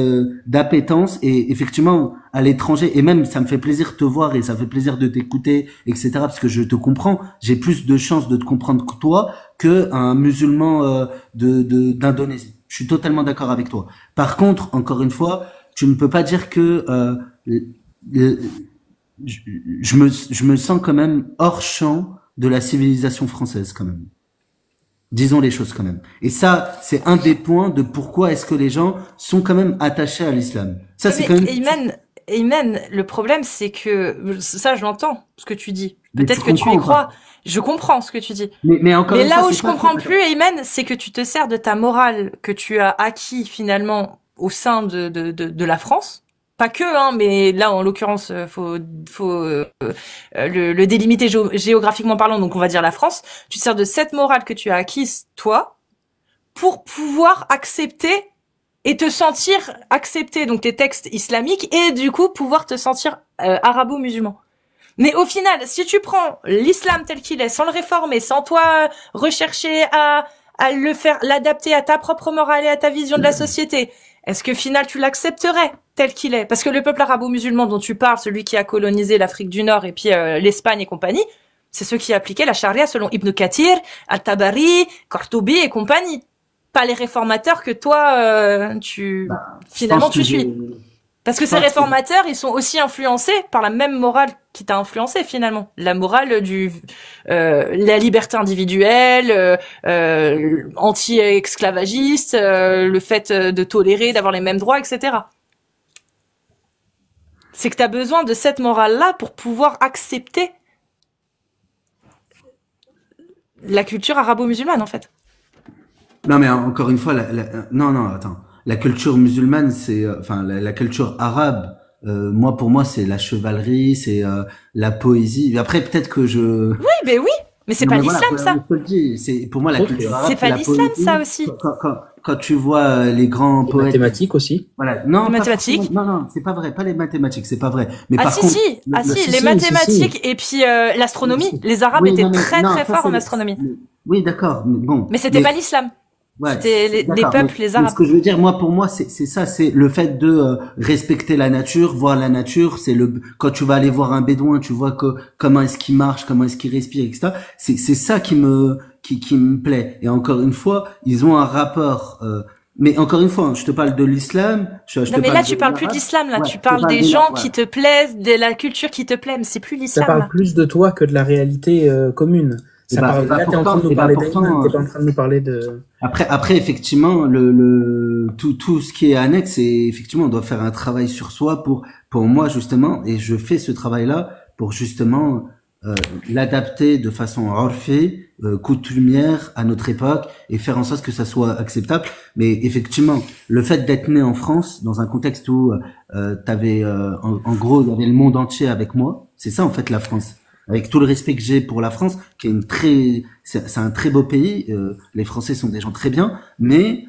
d'appétence et effectivement, à l'étranger, et même ça me fait plaisir de te voir et ça fait plaisir de t'écouter, etc. parce que je te comprends. J'ai plus de chances de te comprendre que toi qu'un musulman d'Indonésie. Je suis totalement d'accord avec toi. Par contre, encore une fois, tu ne peux pas dire que je me sens quand même hors champ de la civilisation française quand même. Disons les choses quand même. Et ça, c'est un des points de pourquoi est-ce que les gens sont quand même attachés à l'islam. Ça, c'est quand même... Ayman, le problème, c'est que, ça, je l'entends, ce que tu dis. Peut-être que tu y crois. Je comprends ce que tu dis. Mais encore mais une là fois, où je comprends plus, Ayman, c'est que tu te sers de ta morale que tu as acquis finalement au sein de la France. Pas que, hein, mais là, en l'occurrence, faut le délimiter géographiquement parlant, donc on va dire la France. Tu te sers de cette morale que tu as acquise, toi, pour pouvoir accepter et te sentir accepter donc tes textes islamiques et du coup pouvoir te sentir arabo-musulman. Mais au final, si tu prends l'islam tel qu'il est, sans le réformer, sans toi rechercher à l'adapter à ta propre morale et à ta vision de la société, est-ce que au final tu l'accepterais tel qu'il est? Parce que le peuple arabo-musulman dont tu parles, celui qui a colonisé l'Afrique du Nord et puis l'Espagne et compagnie, c'est ceux qui appliquaient la charia selon Ibn Kathir, Al-Tabari, Qurtubi et compagnie. Pas les réformateurs que toi, finalement tu suis. Parce que ces réformateurs, ils sont aussi influencés par la même morale qui t'a influencé finalement. La morale la liberté individuelle, anti-esclavagiste, le fait de tolérer, d'avoir les mêmes droits, etc. C'est que t'as besoin de cette morale-là pour pouvoir accepter la culture arabo-musulmane en fait. Non, mais encore une fois, non, attends. La culture musulmane, c'est, la culture arabe. Pour moi, c'est la chevalerie, c'est la poésie. Après, peut-être que je. Oui, mais c'est pas l'islam, ça. Je te le dis, c'est pour moi la culture arabe. C'est pas l'islam, ça aussi. Quand tu vois les grands poètes. Les mathématiques aussi. Voilà. Non, les mathématiques. Non, c'est pas vrai. Pas les mathématiques, c'est pas vrai. Mais ah par contre, les mathématiques et puis l'astronomie. Les Arabes étaient très forts en astronomie. Oui, d'accord. Mais bon. Mais c'était pas l'islam. Ouais, C'était les d'accord. peuples, les Mais Arabes. ce que je veux dire, moi, pour moi, c'est ça, c'est le fait de respecter la nature, voir la nature. C'est quand tu vas aller voir un bédouin, tu vois comment est-ce qu'il marche, comment est-ce qu'il respire, etc. C'est ça qui me plaît. Et encore une fois, ils ont un rapport. Mais encore une fois, hein, je te parle de l'islam. Non, mais là, tu parles plus d'islam, là. Ouais, Tu parles des gens qui te plaisent, de la culture qui te plaît, mais c'est plus Ça l'islam, parle là. plus de toi que de la réalité commune. Et Ça parle. Là, t'es en train de nous parler d'Ayman, t'es pas en train de nous parler de. Après, effectivement, tout ce qui est annexe, c'est effectivement, on doit faire un travail sur soi pour moi justement, et je fais ce travail-là pour justement l'adapter de façon orphée, coutumière à notre époque, et faire en sorte que ça soit acceptable. Mais effectivement, le fait d'être né en France, dans un contexte où t'avais, en gros, il y avait le monde entier avec moi. C'est ça en fait la France. Avec tout le respect que j'ai pour la France, qui est c'est un très beau pays. Les Français sont des gens très bien, mais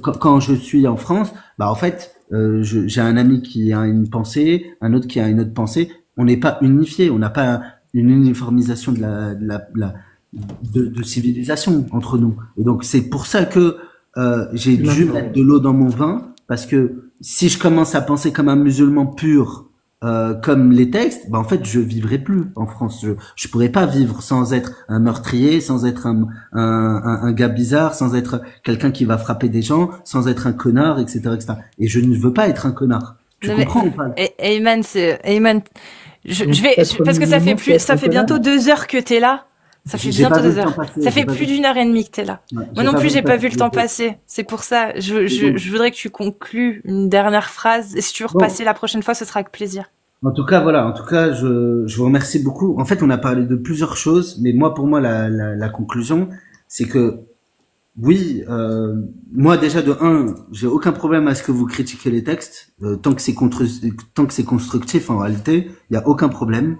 quand je suis en France, bah en fait, j'ai un ami qui a une pensée, un autre qui a une autre pensée. On n'est pas unifié, on n'a pas une uniformisation de civilisation entre nous. Et donc c'est pour ça que j'ai dû mettre de l'eau dans mon vin, parce que si je commence à penser comme un musulman pur, comme les textes, bah en fait je vivrai plus en France. Je pourrais pas vivre sans être un meurtrier, sans être un gars bizarre, sans être quelqu'un qui va frapper des gens, sans être un connard, etc., etc. Et je ne veux pas être un connard. Tu comprends ou pas? Ayman, je vais, parce que ça fait bientôt 2 heures que t'es là. Ça fait bientôt 2 heures. Ça fait plus d'1 heure et demie que t'es là. Ouais, moi non plus, j'ai pas vu le temps passer. C'est pour ça. Je voudrais que tu conclues une dernière phrase. Et si tu veux repasser la prochaine fois, ce sera avec plaisir. En tout cas, voilà. En tout cas, je vous remercie beaucoup. En fait, on a parlé de plusieurs choses, mais pour moi, la conclusion, c'est que oui, moi déjà de j'ai aucun problème à ce que vous critiquez les textes, tant que c'est constructif en réalité, il y a aucun problème.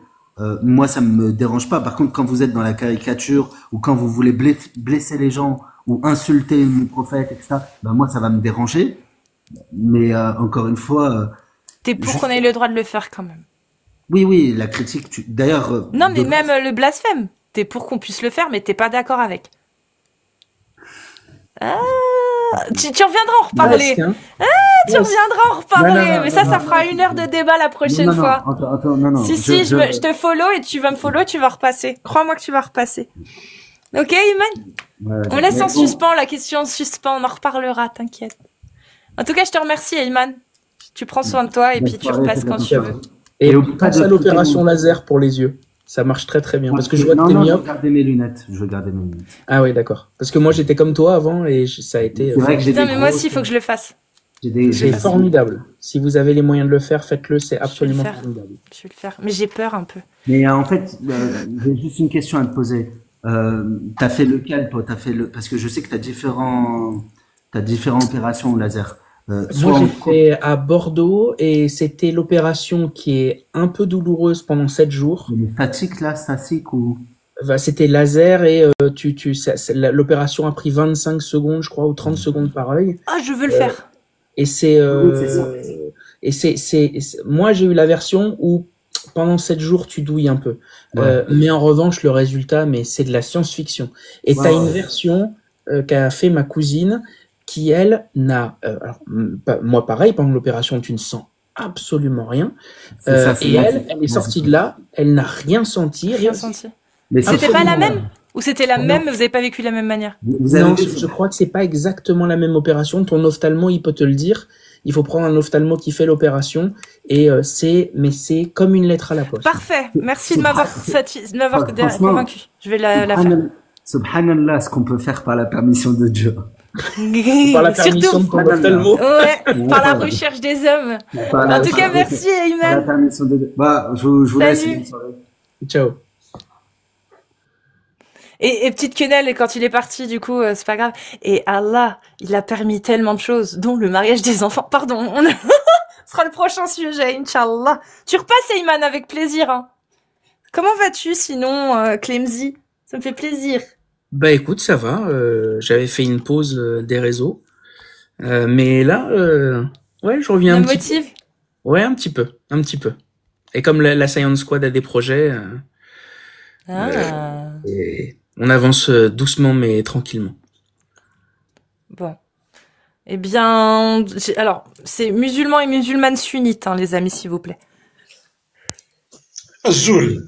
Moi, ça me dérange pas. Par contre, quand vous êtes dans la caricature ou quand vous voulez blesser les gens ou insulter le prophète, etc., ben moi, ça va me déranger. Mais encore une fois, t'es pour qu'on ait le droit de le faire quand même. Oui, la critique. D'ailleurs. Non, mais même le blasphème, t'es pour qu'on puisse le faire, mais t'es pas d'accord avec. Tu reviendras en reparler. Tu reviendras en reparler. Mais ça fera 1 heure de débat la prochaine fois. Non. Si, je te follow et tu vas me follow, tu vas repasser. Crois-moi que tu vas repasser. Ok, Ayman? On laisse en suspens la question en suspens. On en reparlera, t'inquiète. En tout cas, je te remercie, Ayman. Tu prends soin de toi et puis tu repasses quand tu veux. Et pense à l'opération laser pour les yeux. Ça marche très très bien. Parce que je vois que t'es myope. Je veux garder mes lunettes. Ah oui, d'accord. Parce que moi, j'étais comme toi avant et ça a été... C'est vrai que putain, mais moi aussi, il faut que je le fasse. C'est formidable. Si vous avez les moyens de le faire, faites-le. C'est absolument formidable. Je vais le faire. Mais j'ai peur un peu. Mais en fait, j'ai juste une question à te poser. T'as fait lequel, toi? Parce que je sais que t'as différentes opérations au laser. Moi, j'ai fait à Bordeaux et c'était l'opération qui est un peu douloureuse pendant 7 jours. Statique là, statique ou? C'était laser et l'opération a pris 25 secondes, je crois, ou 30 secondes par œil. Ah, je veux le faire. Et moi, j'ai eu la version où pendant 7 jours, tu douilles un peu. Ouais. Mais en revanche, le résultat, c'est de la science-fiction. Et t'as une version qu'a fait ma cousine qui, elle, n'a... moi, pareil, pendant l'opération, tu ne sens absolument rien. Et elle est sortie de là, elle n'a rien senti. Rien senti. Mais c'était pas la même? Ou c'était la même, mais vous n'avez pas vécu de la même manière? Non, je crois que c'est pas exactement la même opération. Ton ophtalmo, il peut te le dire. Il faut prendre un ophtalmo qui fait l'opération. Et c'est comme une lettre à la poste. Parfait. Merci de m'avoir convaincu. Je vais la faire. Subhanallah, ce qu'on peut faire par la permission de Dieu. Par la permission de ton ophtalmo. Ouais, par la recherche des hommes. En tout cas, merci, Ayman. Par la permission de Dieu. Je vous laisse. Ciao. Et petite quenelle, quand il est parti, du coup, c'est pas grave. Et Allah, il a permis tellement de choses, dont le mariage des enfants. Pardon, ce sera le prochain sujet, Inch'Allah. Tu repasses, Ayman, avec plaisir. Hein. Comment vas-tu, sinon, Clemzy? Ça me fait plaisir. Bah écoute, ça va. J'avais fait une pause des réseaux. Mais là, ouais, je reviens un petit peu. Ouais, un petit peu. Et comme la Science Squad a des projets... et on avance doucement mais tranquillement. Bon. Eh bien, alors, c'est musulmans et musulmanes sunnites, hein, les amis, s'il vous plaît. Azul.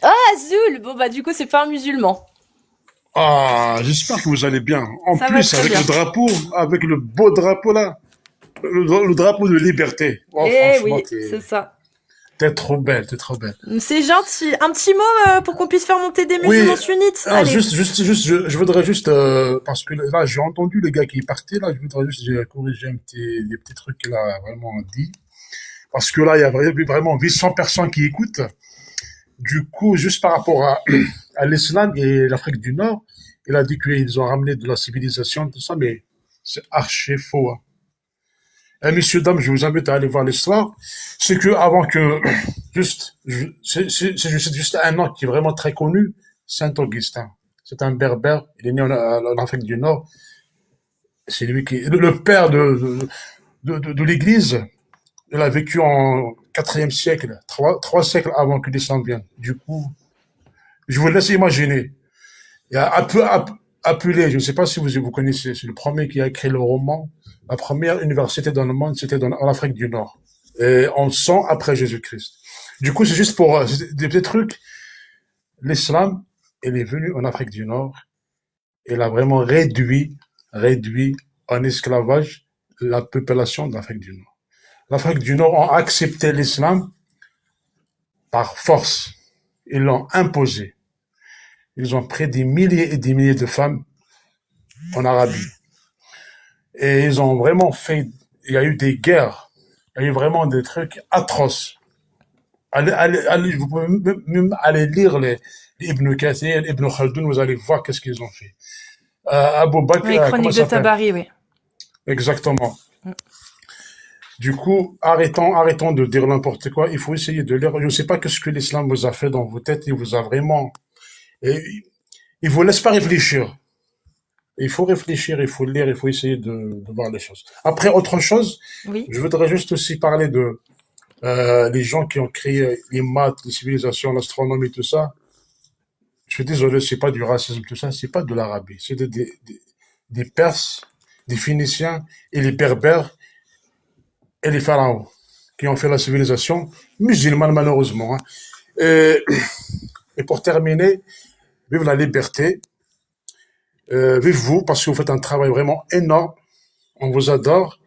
Ah, Azul! Bon, bah, du coup, c'est pas un musulman. Ah, j'espère que vous allez bien. En Ça va plus, très avec bien. le drapeau, avec le beau drapeau là, le drapeau de liberté. Oh, Eh franchement, oui, c'est ça. t'es trop belle, t'es trop belle. C'est gentil. Un petit mot pour qu'on puisse faire monter des Oui, musulmans sunnites. alors Allez. je voudrais juste, parce que là, j'ai entendu le gars qui est parti, là, je voudrais juste corriger des petits trucs qu'il a vraiment dit. Parce que là, il y a vraiment 800 personnes qui écoutent. Du coup, juste par rapport à l'islam et l'Afrique du Nord, il a dit qu'ils ont ramené de la civilisation, tout ça, mais c'est archi faux. Hein. Et messieurs, dames, je vous invite à aller voir l'histoire. C'est que avant que, c'est juste un nom qui est vraiment très connu, Saint-Augustin. C'est un berbère, il est né en Afrique du Nord. C'est lui qui est le père de l'Église. Il a vécu en 4e siècle, trois siècles avant que l'islam vienne. Du coup, je vous laisse imaginer. Il y a Apulé, je ne sais pas si vous connaissez, c'est le premier qui a écrit le roman. La première université dans le monde, c'était en Afrique du Nord. Et en 100 après Jésus-Christ. Du coup, c'est juste pour des petits trucs. L'islam, il est venu en Afrique du Nord. Il a vraiment réduit en esclavage la population d'Afrique du Nord. L'Afrique du Nord a accepté l'islam par force. Ils l'ont imposé. Ils ont pris des milliers et des milliers de femmes en Arabie. Et ils ont vraiment fait, il y a eu des guerres. Il y a eu vraiment des trucs atroces. Vous pouvez même aller lire les Ibn Kathir, Ibn Khaldoun, vous allez voir qu'est-ce qu'ils ont fait. Abou Bakr, Les chroniques de Tabari, oui. Exactement. Du coup, arrêtons de dire n'importe quoi. Il faut essayer de lire. Je ne sais pas ce que l'islam vous a fait dans vos têtes. Il vous a vraiment, il vous laisse pas réfléchir. Il faut réfléchir, il faut lire, il faut essayer de voir les choses. Après, autre chose, Oui. je voudrais juste aussi parler de les gens qui ont créé les maths, les civilisations, l'astronomie, tout ça. Je suis désolé, c'est pas du racisme, tout ça, c'est pas de l'Arabie. C'est des Perses, des Phéniciens et les Berbères et les pharaons qui ont fait la civilisation musulmane, malheureusement. Hein. Et pour terminer, vive la liberté. Vive-vous, parce que vous faites un travail vraiment énorme. On vous adore.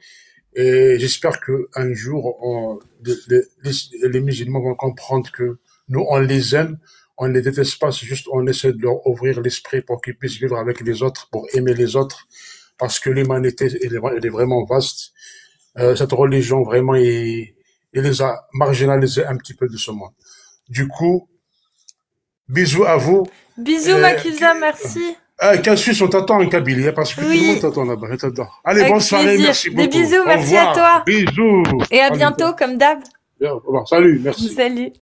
Et j'espère qu'un jour, les musulmans vont comprendre que nous, on les aime, on ne les déteste pas, c'est juste on essaie de leur ouvrir l'esprit pour qu'ils puissent vivre avec les autres, pour aimer les autres, parce que l'humanité, elle est vraiment vaste. Cette religion, vraiment, il les a marginalisés un petit peu de ce monde. Du coup, bisous à vous. Bisous, Makusa, merci. Cassius, on t'attend en Kabylie, parce que tout le monde t'attend là-bas, je t'adore. Allez, Avec bonne soirée, plaisir. merci beaucoup. Des bisous, Au merci revoir. à toi. Bisous. Et à bientôt, comme d'hab. Au revoir, salut, merci. Salut.